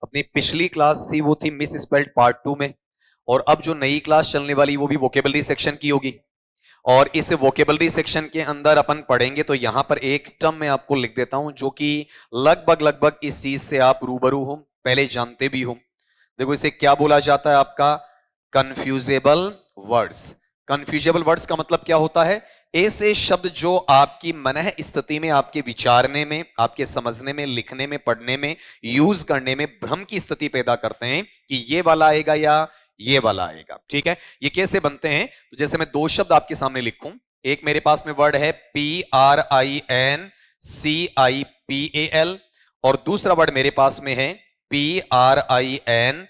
अपनी पिछली क्लास थी वो थी मिस स्पेल्ड पार्ट 2 में, और अब जो नई क्लास चलने वाली वो भी वोकेबलरी सेक्शन की होगी। और इस वोकेबलरी सेक्शन के अंदर अपन पढ़ेंगे, तो यहां पर एक टर्म मैं आपको लिख देता हूं जो कि लगभग लगभग इस चीज से आप रूबरू हो, पहले जानते भी हो। देखो इसे क्या बोला जाता है आपका, कंफ्यूजेबल वर्ड्स। कंफ्यूजेबल वर्ड्स का मतलब क्या होता है, ऐसे शब्द जो आपकी मनः स्थिति में, आपके विचारने में, आपके समझने में, लिखने में, पढ़ने में, यूज करने में भ्रम की स्थिति पैदा करते हैं कि ये वाला आएगा या ये वाला आएगा। ठीक है, ये कैसे बनते हैं, तो जैसे मैं दो शब्द आपके सामने लिखूं, एक मेरे पास में वर्ड है PRINCIPAL और दूसरा वर्ड मेरे पास में है PRINCIPLE।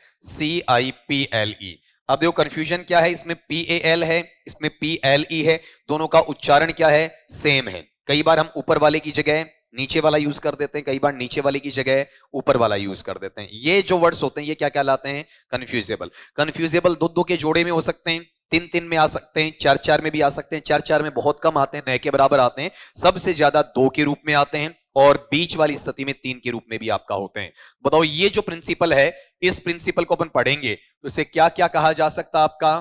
अब देखो कंफ्यूजन क्या है, इसमें PAL है, इसमें PLE है, दोनों का उच्चारण क्या है, सेम है। कई बार हम ऊपर वाले की जगह नीचे वाला यूज कर देते हैं, कई बार नीचे वाले की जगह ऊपर वाला यूज कर देते हैं। ये जो वर्ड्स होते हैं ये क्या कहलाते हैं, कंफ्यूजेबल। कंफ्यूजेबल दो दो के जोड़े में हो सकते हैं, तीन तीन में आ सकते हैं, चार चार में भी आ सकते हैं। चार चार में बहुत कम आते हैं, नए के बराबर आते हैं, सबसे ज्यादा दो के रूप में आते हैं, और बीच वाली स्थिति में तीन के रूप में भी आपका होते हैं। बताओ ये जो प्रिंसिपल है, इस प्रिंसिपल को अपन पढ़ेंगे तो इसे क्या क्या कहा जा सकता, आपका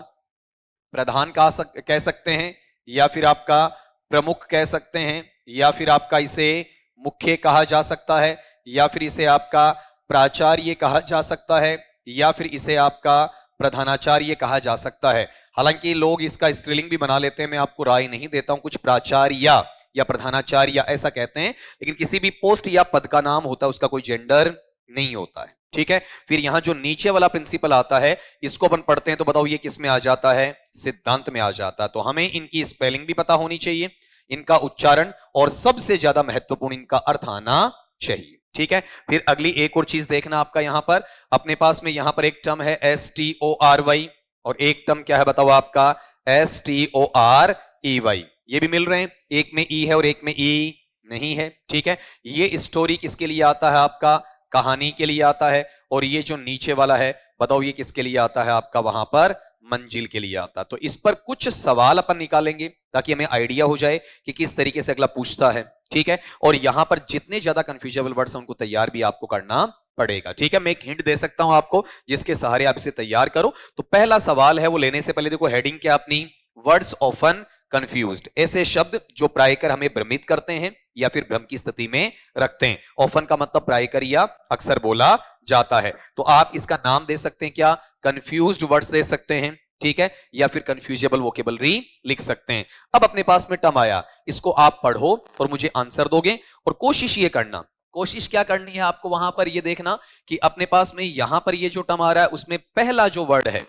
प्रधान कह सकते हैं, या फिर आपका प्रमुख कह सकते हैं, या फिर आपका इसे मुख्य कहा जा सकता है, या फिर इसे आपका प्राचार्य कहा जा सकता है, या फिर इसे आपका प्रधानाचार्य कहा जा सकता है। हालांकि लोग इसका स्त्रीलिंग भी बना लेते हैं, मैं आपको राय नहीं देता हूं, कुछ प्राचार्य या प्रधानाचार्य ऐसा कहते हैं, लेकिन किसी भी पोस्ट या पद का नाम होता है उसका कोई जेंडर नहीं होता है। ठीक है, फिर यहां जो नीचे वाला प्रिंसिपल आता है इसको अपन पढ़ते हैं, तो बताओ ये किस में आ जाता है, सिद्धांत में आ जाता है। तो हमें इनकी स्पेलिंग भी पता होनी चाहिए, इनका उच्चारण, और सबसे ज्यादा महत्वपूर्ण इनका अर्थ आना चाहिए। ठीक है, फिर अगली एक और चीज देखना आपका, यहां पर अपने पास में यहां पर एक टर्म है STORY और एक टर्म क्या है बताओ आपका, STOREY। ये भी मिल रहे हैं, एक में ई है और एक में ई नहीं है। ठीक है, ये स्टोरी किसके लिए आता है, आपका कहानी के लिए आता है, और ये जो नीचे वाला है बताओ ये किसके लिए आता है, आपका वहां पर मंजिल के लिए आता है। तो इस पर कुछ सवाल अपन निकालेंगे ताकि हमें आइडिया हो जाए कि किस तरीके से अगला पूछता है। ठीक है, और यहां पर जितने ज्यादा कंफ्यूजेबल वर्ड्स हैं उनको तैयार भी आपको करना पड़ेगा। ठीक है, मैं एक हिंट दे सकता हूं आपको जिसके सहारे आप इसे तैयार करो। तो पहला सवाल है वो लेने से पहले देखो हेडिंग क्या अपनी, वर्ड्स ऑफन कंफ्यूज्ड, ऐसे शब्द जो प्रायकर हमें भ्रमित करते हैं या फिर भ्रम की स्थिति में रखते हैं। ऑफन का मतलब प्रायकर या अक्सर बोला जाता है। तो आप इसका नाम दे सकते हैं क्या, कंफ्यूज्ड वर्ड्स दे सकते हैं। ठीक है, या फिर कंफ्यूजेबल वोकेबलरी लिख सकते हैं। अब अपने पास में टर्म आया, इसको आप पढ़ो और मुझे आंसर दोगे, और कोशिश ये करना, कोशिश क्या करनी है आपको, वहां पर ये देखना कि अपने पास में यहां पर ये जो टर्म आ रहा है उसमें पहला जो वर्ड है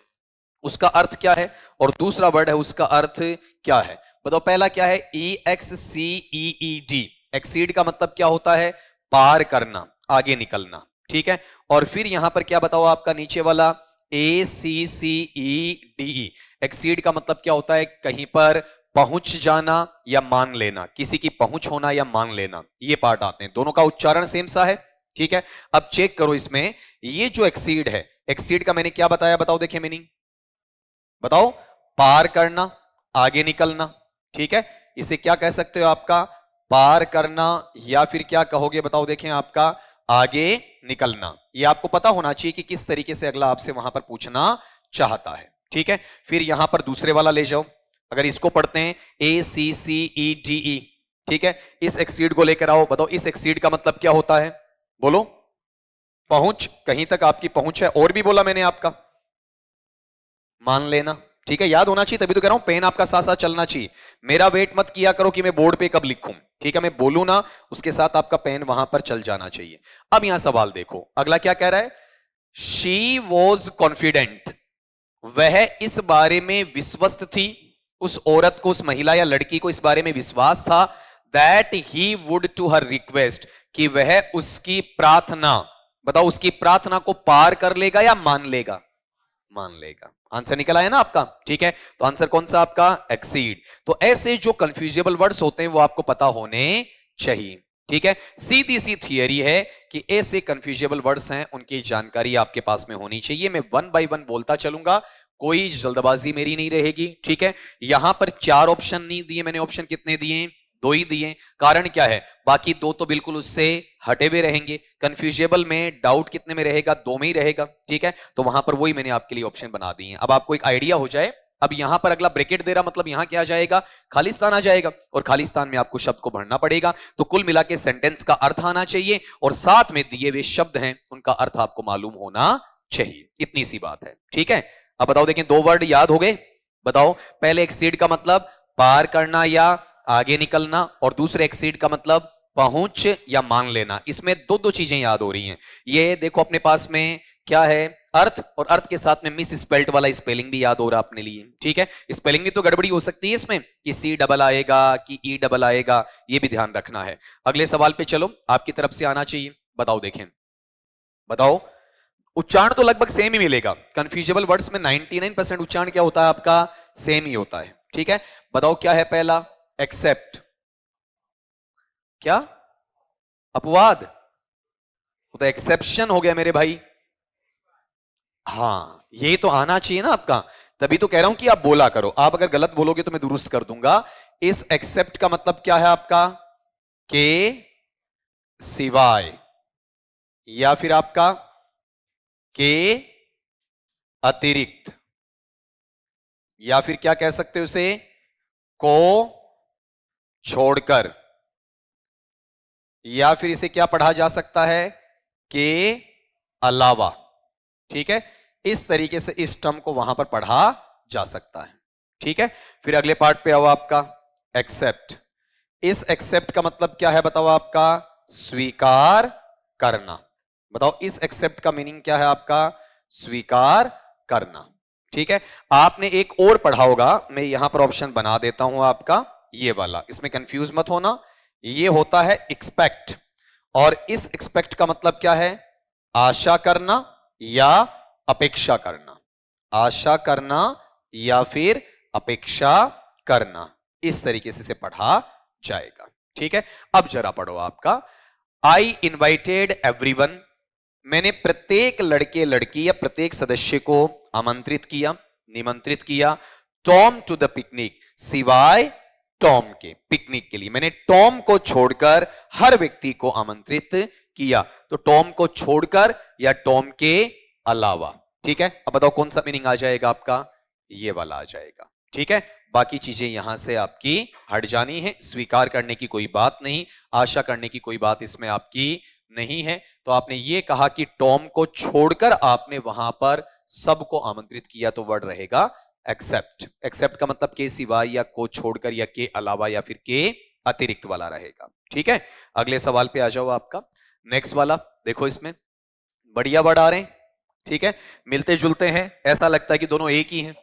उसका अर्थ क्या है, और दूसरा वर्ड है उसका अर्थ क्या है। बताओ पहला क्या है, EXCEED। एक्सीड का मतलब क्या होता है, पार करना, आगे निकलना। ठीक है, और फिर यहां पर क्या बताओ आपका नीचे वाला ACCEDE। एक्सीड का मतलब क्या होता है, कहीं पर पहुंच जाना या मान लेना, किसी की पहुंच होना या मान लेना, ये पार्ट आते हैं। दोनों का उच्चारण सेम सा है। ठीक है, अब चेक करो इसमें, ये जो एक्सीड है, एक्सीड का मैंने क्या बताया, बताओ देखिए मीनिंग बताओ, पार करना, आगे निकलना। ठीक है, इसे क्या कह सकते हो, आपका पार करना, या फिर क्या कहोगे बताओ देखें, आपका आगे निकलना। ये आपको पता होना चाहिए कि किस तरीके से अगला आपसे वहां पर पूछना चाहता है। ठीक है, फिर यहां पर दूसरे वाला ले जाओ, अगर इसको पढ़ते हैं ACCEDE। ठीक है, इस एक्सीड को लेकर आओ, बताओ इस एक्सीड का मतलब क्या होता है, बोलो, पहुंच, कहीं तक आपकी पहुंच है, और भी बोला मैंने आपका मान लेना। ठीक है, याद होना चाहिए, तभी तो कह रहा हूं पेन आपका साथ साथ चलना चाहिए। मेरा वेट मत किया करो कि मैं बोर्ड पे कब लिखूं। ठीक है, मैं बोलूं ना उसके साथ आपका पेन वहां पर चल जाना चाहिए। अब यहां सवाल देखो, अगला क्या कह रहा है, शी वॉज कॉन्फिडेंट, वह इस बारे में विश्वस्त थी, उस औरत को, उस महिला या लड़की को इस बारे में विश्वास था, that he would to her request, कि वह उसकी प्रार्थना, बताओ उसकी प्रार्थना को पार कर लेगा या मान लेगा, मान लेगा। आंसर निकल आया ना आपका। ठीक है, तो आंसर कौन सा आपका, एक्सीड। तो ऐसे जो कंफ्यूजेबल वर्ड्स होते हैं वो आपको पता होने चाहिए। ठीक है, सीधी सी थियरी है कि ऐसे कंफ्यूजेबल वर्ड्स हैं उनकी जानकारी आपके पास में होनी चाहिए। मैं वन बाय वन बोलता चलूंगा, कोई जल्दबाजी मेरी नहीं रहेगी। ठीक है, यहां पर चार ऑप्शन नहीं दिए मैंने, ऑप्शन कितने दिए, दो ही दिए, कारण क्या है, बाकी दो तो बिल्कुल उससे हटे हुए रहेंगे। कंफ्यूजेबल में डाउट कितने में रहेगा, दो में ही रहेगा, ठीक है। तो वहां पर वही मैंने आपके लिए ऑप्शन बना दिए। अब आपको एक आइडिया हो जाए, अब यहां पर अगला ब्रैकेट दे रहा, मतलब यहां क्या आ जाएगा, खालिस्तान आ जाएगा, और खालिस्तान में आपको शब्द को भरना पड़ेगा। तो कुल मिला के सेंटेंस का अर्थ आना चाहिए, और साथ में दिए हुए शब्द हैं उनका अर्थ आपको मालूम होना चाहिए। इतनी सी बात है, ठीक है। अब बताओ, देखें, दो वर्ड याद हो गए। बताओ, पहले एक्सीड का मतलब पार करना या आगे निकलना, और दूसरे एक्सीड का मतलब पहुंच या मान लेना। इसमें दो दो चीजें याद हो रही हैं। ये देखो अपने पास में क्या है, अर्थ, और अर्थ के साथ में मिस स्पेल्ट वाला स्पेलिंग भी याद हो रहा अपने लिए, ठीक है। स्पेलिंग भी तो गड़बड़ी हो सकती है इसमें, कि सी डबल आएगा कि ई डबल आएगा, ये भी ध्यान रखना है। अगले सवाल पे चलो, आपकी तरफ से आना चाहिए। बताओ, देखें, बताओ, उच्चारण तो लगभग सेम ही मिलेगा। कंफ्यूजेबल वर्ड्स में 99% उच्चारण क्या होता है आपका, सेम ही होता है, ठीक है। बताओ क्या है पहला, एक्सेप्ट, क्या, अपवाद, तो एक्सेप्शन हो गया मेरे भाई। हाँ, ये तो आना चाहिए ना आपका, तभी तो कह रहा हूं कि आप बोला करो। आप अगर गलत बोलोगे तो मैं दुरुस्त कर दूंगा। इस एक्सेप्ट का मतलब क्या है आपका, के सिवाय, या फिर आपका के अतिरिक्त, या फिर क्या कह सकते हो उसे, को छोड़कर, या फिर इसे क्या पढ़ा जा सकता है, के अलावा, ठीक है। इस तरीके से इस टर्म को वहां पर पढ़ा जा सकता है, ठीक है। फिर अगले पार्ट पे आओ, आपका एक्सेप्ट। इस एक्सेप्ट का मतलब क्या है बताओ, आपका स्वीकार करना। बताओ, इस एक्सेप्ट का मीनिंग क्या है आपका, स्वीकार करना, ठीक है। आपने एक और पढ़ा होगा, मैं यहां पर ऑप्शन बना देता हूं आपका, ये वाला, इसमें कंफ्यूज मत होना। ये होता है एक्सपेक्ट, और इस एक्सपेक्ट का मतलब क्या है, आशा करना या अपेक्षा करना। आशा करना या फिर अपेक्षा करना, इस तरीके से पढ़ा जाएगा, ठीक है। अब जरा पढ़ो आपका, आई इन्वाइटेड एवरीवन, मैंने प्रत्येक लड़के लड़की या प्रत्येक सदस्य को आमंत्रित किया, निमंत्रित किया, टॉम टू द पिकनिक, सिवाय टॉम के, पिकनिक के लिए मैंने टॉम को छोड़कर हर व्यक्ति को आमंत्रित किया। तो टॉम को छोड़कर या टॉम के अलावा, ठीक है। अब बताओ कौन सा मीनिंग आ जाएगा आपका, ये वाला आ जाएगा, ठीक है। बाकी चीजें यहां से आपकी हट जानी है, स्वीकार करने की कोई बात नहीं, आशा करने की कोई बात इसमें आपकी नहीं है। तो आपने ये कहा कि टॉम को छोड़कर आपने वहां पर सबको आमंत्रित किया, तो वर्ड रहेगा एक्सेप्ट। एक्सेप्ट का मतलब के सिवाय या को छोड़कर या के अलावा या फिर के अतिरिक्त वाला रहेगा, ठीक है। अगले सवाल पे आ जाओ, आपका नेक्स्ट वाला देखो, इसमें बढ़िया वर्ड आ रहे हैं, ठीक है, मिलते जुलते हैं, ऐसा लगता है कि दोनों एक ही हैं,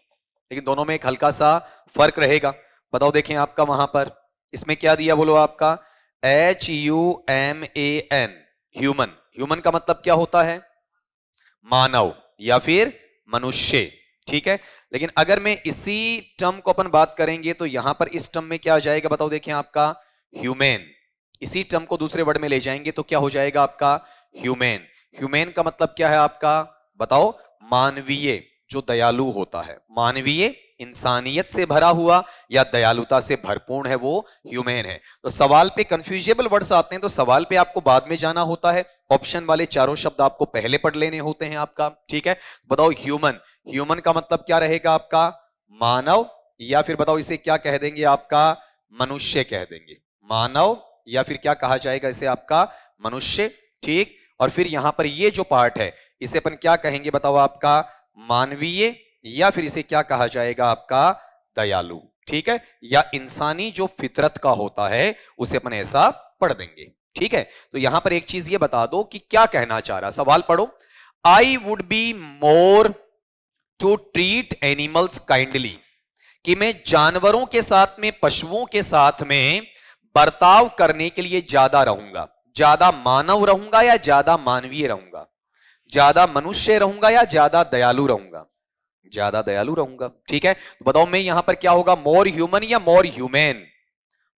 लेकिन दोनों में एक हल्का सा फर्क रहेगा। बताओ, देखें आपका वहां पर इसमें क्या दिया, बोलो आपका HUMAN, ह्यूमन। ह्यूमन का मतलब क्या होता है, मानव या फिर मनुष्य, ठीक है। लेकिन अगर मैं इसी टर्म को अपन बात करेंगे तो यहां पर इस टर्म में क्या आ जाएगा, बताओ, देखें आपका ह्यूमन। इसी टर्म को दूसरे वर्ड में ले जाएंगे तो क्या हो जाएगा आपका, ह्यूमन। ह्यूमन का मतलब क्या है आपका, बताओ, मानवीय, जो दयालु होता है, मानवीय, इंसानियत से भरा हुआ या दयालुता से भरपूर है, वो ह्यूमन है। तो सवाल पे कंफ्यूजेबल वर्ड्स आते हैं, तो सवाल पे आपको बाद में जाना होता है, ऑप्शन वाले चारों शब्द आपको पहले पढ़ लेने होते हैं आपका, ठीक है। बताओ, ह्यूमन, ह्यूमन का मतलब क्या रहेगा आपका, मानव, या फिर बताओ इसे क्या कह देंगे आपका, मनुष्य कह देंगे, मानव, या फिर क्या कहा जाएगा इसे आपका, मनुष्य, ठीक। और फिर यहां पर ये जो पार्ट है इसे अपन क्या कहेंगे, बताओ आपका मानवीय, या फिर इसे क्या कहा जाएगा आपका, दयालु, ठीक है। या इंसानी जो फितरत का होता है उसे अपन ऐसा पढ़ देंगे, ठीक है। तो यहां पर एक चीज ये बता दो कि क्या कहना चाह रहा, सवाल पढ़ो, I would be more to treat animals kindly, कि मैं जानवरों के साथ में, पशुओं के साथ में बर्ताव करने के लिए ज्यादा रहूंगा, ज्यादा मानव रहूंगा या ज्यादा मानवीय रहूंगा, ज्यादा मनुष्य रहूंगा या ज्यादा दयालु रहूंगा, ज्यादा दयालु रहूंगा, ठीक है। तो बताओ मैं यहां पर क्या होगा, मोर ह्यूमन या मोर ह्यूमन,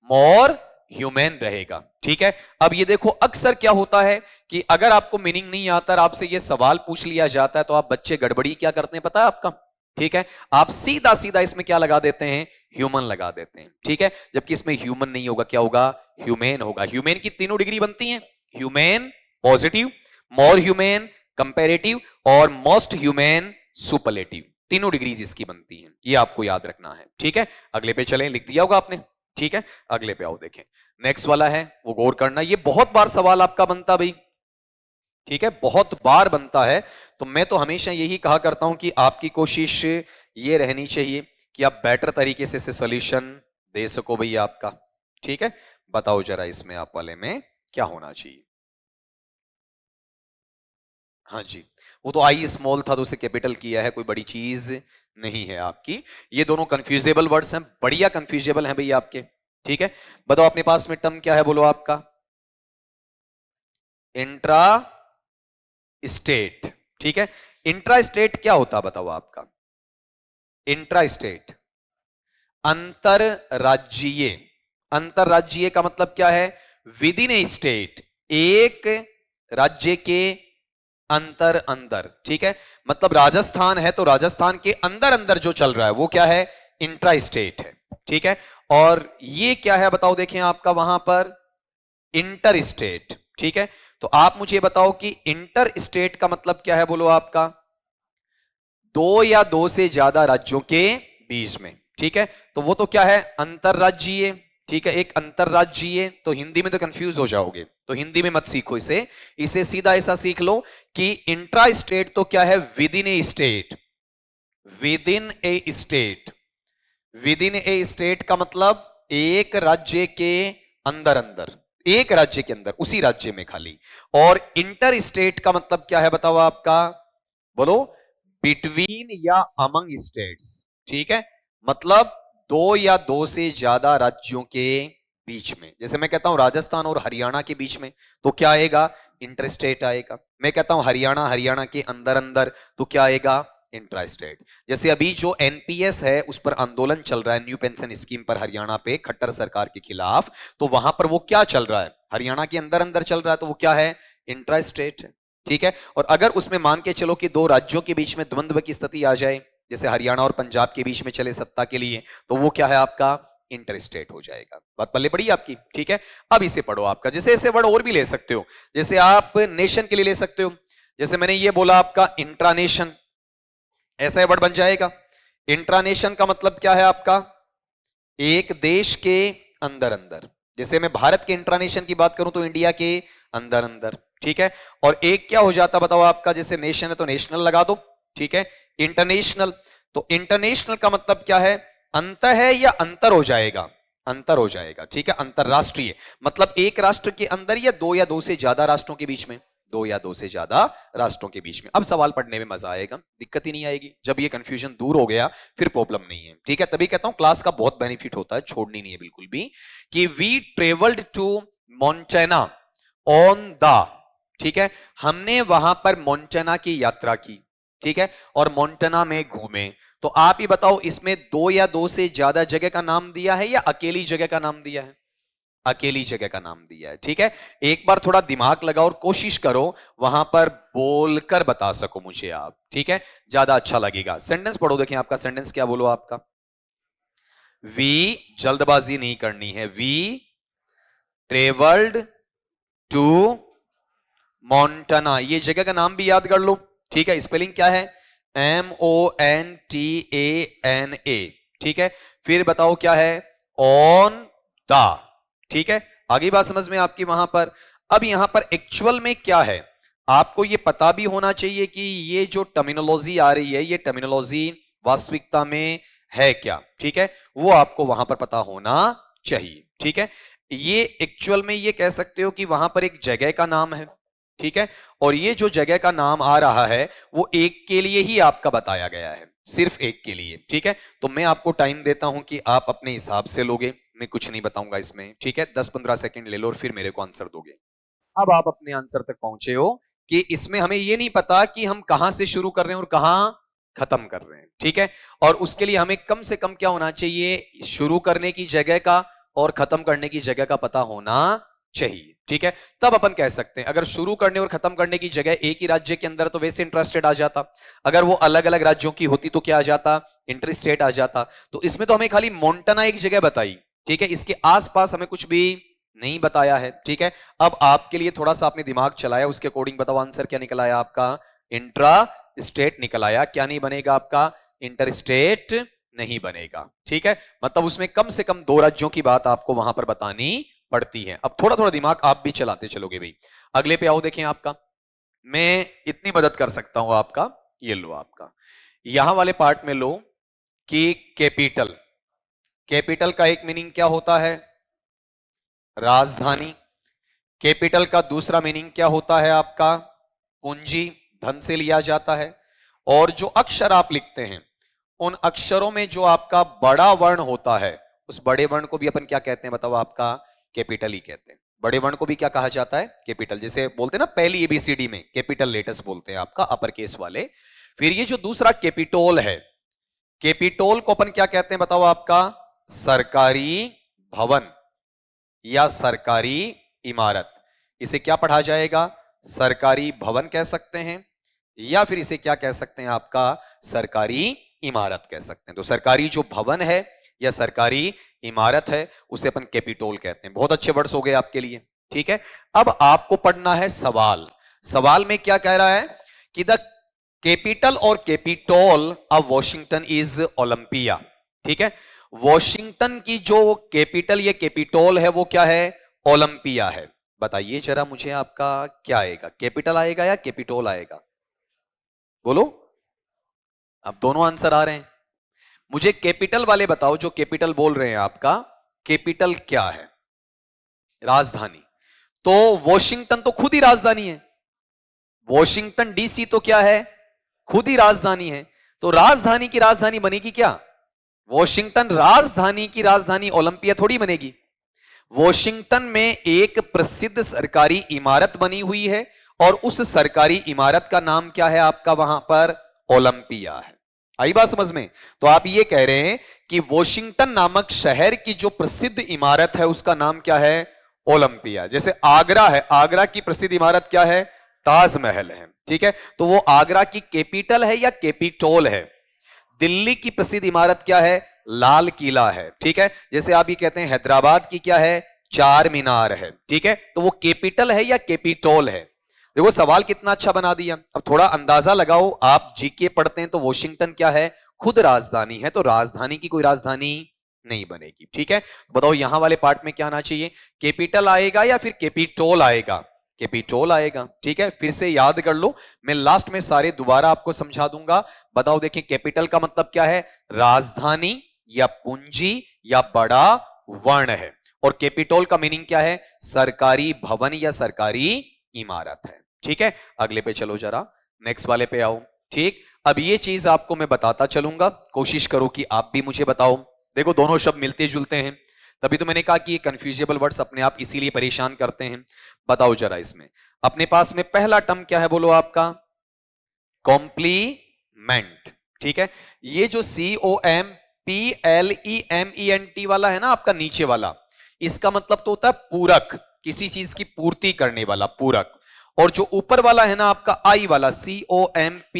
मोर ह्यूमन रहेगा, ठीक है। अब ये देखो, अक्सर क्या होता है कि अगर आपको मीनिंग नहीं आता और आपसे ये सवाल पूछ लिया जाता है तो आप बच्चे गड़बड़ी क्या करते हैं पता है आपका, ठीक है। आप सीधा सीधा इसमें क्या लगा देते हैं, ह्यूमन लगा देते हैं, ठीक है। जबकि इसमें ह्यूमन नहीं होगा, क्या होगा, ह्यूमेन होगा। ह्यूमेन की तीनों डिग्री बनती हैं, ह्यूमेन पॉजिटिव, मोर ह्यूमेन कंपैरेटिव और मोस्ट ह्यूमेन सुपरलेटिव। तीनों डिग्रीज इसकी बनती हैं, ये आपको याद रखना है, ठीक है। अगले पे चलें, लिख दिया होगा आपने, ठीक है। अगले पे आओ, देखें नेक्स्ट वाला है, वो गौर करना, ये बहुत बार सवाल आपका बनता भाई, ठीक है, बहुत बार बनता है। तो मैं तो हमेशा यही कहा करता हूं कि आपकी कोशिश ये रहनी चाहिए कि आप बेटर तरीके से सॉल्यूशन दे सको भैया आपका, ठीक है। बताओ जरा इसमें आप वाले में क्या होना चाहिए। हाँ जी, वो तो आई स्मॉल था तो उसे कैपिटल किया है, कोई बड़ी चीज नहीं है आपकी। ये दोनों कंफ्यूजेबल वर्ड्स हैं, बढ़िया कंफ्यूजेबल हैं भैया आपके, ठीक है। बताओ अपने पास में टर्म क्या है, बोलो आपका, इंट्रा स्टेट, ठीक है। इंट्रा स्टेट क्या होता है बताओ आपका, इंट्रा स्टेट अंतरराज्यीय। अंतरराज्यीय का मतलब क्या है, विद इन ए स्टेट, एक राज्य के अंतर अंदर, ठीक है। मतलब राजस्थान है तो राजस्थान के अंदर अंदर जो चल रहा है वो क्या है, इंट्रा स्टेट है, ठीक है। और ये क्या है बताओ, देखें आपका वहां पर इंटर स्टेट, ठीक है। तो आप मुझे बताओ कि इंटर स्टेट का मतलब क्या है, बोलो आपका, दो या दो से ज्यादा राज्यों के बीच में, ठीक है। तो वो तो क्या है, अंतरराज्यीय, ठीक है। एक अंतरराज्यीय, तो हिंदी में तो कंफ्यूज हो जाओगे, तो हिंदी में मत सीखो इसे, इसे सीधा ऐसा सीख लो कि इंट्रा स्टेट तो क्या है, with in A state, with in A state, with in A state का मतलब एक राज्य के अंदर अंदर, एक राज्य के अंदर, उसी राज्य में खाली। और इंटर स्टेट का मतलब क्या है बताओ आपका, बोलो, बिटवीन या अमंग स्टेट्स, ठीक है। मतलब दो या दो से ज्यादा राज्यों के बीच में, जैसे मैं कहता हूं राजस्थान और हरियाणा के बीच में, तो क्या आएगा, इंटर स्टेट आएगा। मैं कहता हूं हरियाणा, हरियाणा के अंदर अंदर, तो क्या आएगा, इंट्रा स्टेट। जैसे अभी जो एनपीएस है उस पर आंदोलन चल रहा है, न्यू पेंशन स्कीम पर, हरियाणा पे खट्टर सरकार के खिलाफ, तो वहां पर वो क्या चल रहा है, हरियाणा के अंदर अंदर चल रहा है, तो वो क्या है, इंट्रा स्टेट है, ठीक है। और अगर उसमें मान के चलो कि दो राज्यों के बीच में द्वंद्व की स्थिति आ जाए, जैसे हरियाणा और पंजाब के बीच में चले सत्ता के लिए, तो वो क्या है आपका, इंटर स्टेट हो जाएगा। बात पल्ले पड़ी आपकी, ठीक है। अब इसे पढ़ो आपका, जैसे ऐसे वर्ड और भी ले सकते हो, जैसे आप नेशन के लिए ले सकते हो, जैसे मैंने ये बोला आपका इंट्रानेशन, ऐसा वर्ड बन जाएगा। इंट्रानेशन का मतलब क्या है आपका, एक देश के अंदर अंदर, जैसे मैं भारत के इंट्रानेशन की बात करूं तो इंडिया के अंदर अंदर, ठीक है। और एक क्या हो जाता बताओ आपका, जैसे नेशन है तो नेशनल लगा दो, ठीक है। इंटरनेशनल, तो इंटरनेशनल का मतलब क्या है, अंत है या अंतर हो जाएगा, अंतर हो जाएगा, ठीक है। अंतरराष्ट्रीय मतलब एक राष्ट्र के अंदर या दो से ज्यादा राष्ट्रों के बीच में, दो या दो से ज्यादा राष्ट्रों के बीच में। अब सवाल पढ़ने में मजा आएगा, दिक्कत ही नहीं आएगी, जब ये कंफ्यूजन दूर हो गया फिर प्रॉब्लम नहीं है, ठीक है। तभी कहता हूं क्लास का बहुत बेनिफिट होता है, छोड़नी नहीं है बिल्कुल भी, कि we travelled to Montana on the, ठीक है, हमने वहां पर मोंटेना की यात्रा की, ठीक है, और मोंटेना में घूमे। तो आप ही बताओ इसमें दो या दो से ज्यादा जगह का नाम दिया है या अकेली जगह का नाम दिया है, अकेली जगह का नाम दिया है, ठीक है। एक बार थोड़ा दिमाग लगाओ और कोशिश करो वहां पर बोलकर बता सको मुझे आप, ठीक है, ज्यादा अच्छा लगेगा। सेंटेंस पढ़ो, देखें आपका सेंटेंस क्या, बोलो आपका, वी, जल्दबाजी नहीं करनी है, वी ट्रेवल्ड टू मोंटाना, ये जगह का नाम भी याद कर लो, ठीक है। स्पेलिंग क्या है, MONTANA, ठीक है। फिर बताओ क्या है, ऑन द, ठीक है। आगे बात समझ में आपकी वहां पर। अब यहां पर एक्चुअल में क्या है, आपको ये पता भी होना चाहिए कि ये जो टर्मिनोलॉजी आ रही है, ये टर्मिनोलॉजी वास्तविकता में है क्या, ठीक है, वो आपको वहां पर पता होना चाहिए, ठीक है। ये एक्चुअल में ये कह सकते हो कि वहां पर एक जगह का नाम है, ठीक है, और ये जो जगह का नाम आ रहा है वो एक के लिए ही आपका बताया गया है, सिर्फ एक के लिए, ठीक है। तो मैं आपको टाइम देता हूं कि आप अपने हिसाब से लोगे, मैं कुछ नहीं बताऊंगा इसमें, ठीक है। 10-15 सेकंड ले लो और फिर मेरे को आंसर दोगे। अब आप अपने आंसर तक पहुंचे हो कि इसमें हमें यह नहीं पता कि हम कहां से शुरू कर रहे हैं और कहां खत्म कर रहे हैं, ठीक है। और उसके लिए हमें कम से कम क्या होना चाहिए, शुरू करने की जगह का और खत्म करने की जगह का पता होना चाहिए, ठीक है। तब अपन कह सकते हैं अगर शुरू करने और खत्म करने की जगह एक ही राज्य के अंदर तो वैसे इंट्रास्टेट आ जाता, अगर वो अलग अलग राज्यों की होती तो क्या आ जाता, इंटरस्टेट आ जाता। तो इसमें तो हमें खाली मोंटाना एक जगह बताई, ठीक है, इसके आसपास हमें कुछ भी नहीं बताया है, ठीक है। अब आपके लिए थोड़ा सा आपने दिमाग चलाया, उसके अकॉर्डिंग बताओ आंसर क्या निकल आया आपका, इंट्रा स्टेट निकल आया। क्या नहीं बनेगा आपका, इंटरस्टेट नहीं बनेगा, ठीक है। मतलब उसमें कम से कम दो राज्यों की बात आपको वहां पर बतानी पड़ती है। अब थोड़ा थोड़ा दिमाग आप भी चलाते चलोगे भाई। अगले पे आओ, देखें आपका, मैं इतनी मदद कर सकता हूं आपका, ये लो आपका, यहां वाले पार्ट में लो कि कैपिटल, कैपिटल का एक मीनिंग क्या होता है, राजधानी। कैपिटल का दूसरा मीनिंग क्या होता है आपका, पूंजी, धन से लिया जाता है। और जो अक्षर आप लिखते हैं उन अक्षरों में जो आपका बड़ा वर्ण होता है उस बड़े वर्ण को भी अपन क्या कहते हैं बताओ, आपका कैपिटल ही कहते हैं। बड़े वर्ण को भी क्या कहा जाता है, कैपिटल। जैसे बोलते हैं ना पहली एबीसीडी में कैपिटल लेटर्स बोलते हैं आपका, अपर केस वाले। फिर ये जो दूसरा कैपिटोल है, कैपिटोल को अपन क्या कहते हैं बताओ आपका, सरकारी भवन या सरकारी इमारत। इसे क्या पढ़ा जाएगा, सरकारी भवन कह सकते हैं, या फिर इसे क्या कह सकते हैं आपका, सरकारी इमारत कह सकते हैं। तो सरकारी जो भवन है या सरकारी इमारत है उसे अपन कैपिटोल कहते हैं। बहुत अच्छे वर्ड्स हो गए आपके लिए, ठीक है। अब आपको पढ़ना है सवाल। सवाल में क्या कह रहा है कि द कैपिटल और Capitol of Washington is Olympia, ठीक है। वॉशिंगटन की जो कैपिटल या कैपिटोल है वो क्या है, ओलंपिया है। बताइए जरा मुझे आपका क्या आएगा, कैपिटल आएगा या कैपिटोल आएगा, बोलो। अब दोनों आंसर आ रहे हैं। मुझे कैपिटल वाले बताओ, जो कैपिटल बोल रहे हैं आपका, कैपिटल क्या है, राजधानी। तो वॉशिंगटन तो खुद ही राजधानी है, वॉशिंगटन डीसी तो क्या है, खुद ही राजधानी है। तो राजधानी की राजधानी बनेगी क्या, वॉशिंगटन राजधानी की राजधानी ओलंपिया थोड़ी बनेगी। वॉशिंगटन में एक प्रसिद्ध सरकारी इमारत बनी हुई है और उस सरकारी इमारत का नाम क्या है आपका वहां पर, ओलंपिया है। आई बात समझ में। तो आप ये कह रहे हैं कि वॉशिंगटन नामक शहर की जो प्रसिद्ध इमारत है उसका नाम क्या है, ओलंपिया। जैसे आगरा है, आगरा की प्रसिद्ध इमारत क्या है, ताजमहल है, ठीक है। तो वो आगरा की कैपिटल है या कैपिटोल है। दिल्ली की प्रसिद्ध इमारत क्या है, लाल किला है, ठीक है। जैसे आप ये कहते हैं हैदराबाद की क्या है, चार मीनार है, ठीक है। तो वो कैपिटल है या कैपिटोल है। देखो सवाल कितना अच्छा बना दिया। अब थोड़ा अंदाजा लगाओ, आप जीके पढ़ते हैं तो वॉशिंगटन क्या है, खुद राजधानी है, तो राजधानी की कोई राजधानी नहीं बनेगी, ठीक है। बताओ यहां वाले पार्ट में क्या आना चाहिए, कैपिटल आएगा या फिर कैपिटोल आएगा, कैपिटोल आएगा, ठीक है। फिर से याद कर लो, मैं लास्ट में सारे दोबारा आपको समझा दूंगा। बताओ देखिए कैपिटल का मतलब क्या है, राजधानी या पूंजी या बड़ा वर्ण है। और कैपिटोल का मीनिंग क्या है, सरकारी भवन या सरकारी इमारत है, ठीक है। अगले पे चलो जरा, नेक्स्ट वाले पे आओ, ठीक। अब ये चीज आपको मैं बताता चलूंगा, कोशिश करो कि आप भी मुझे बताओ। देखो दोनों शब्द मिलते जुलते हैं, तभी तो मैंने कहा कि ये कंफ्यूजेबल वर्ड्स अपने आप इसीलिए परेशान करते हैं। बताओ जरा इसमें अपने पास में पहला टर्म क्या है, बोलो आपका, कॉम्प्लीमेंट, ठीक है। ये जो COMPLEMENT वाला है ना आपका नीचे वाला, इसका मतलब तो होता है पूरक, किसी चीज की पूर्ति करने वाला, पूरक। और जो ऊपर वाला है ना आपका आई वाला, COMPLIMENT,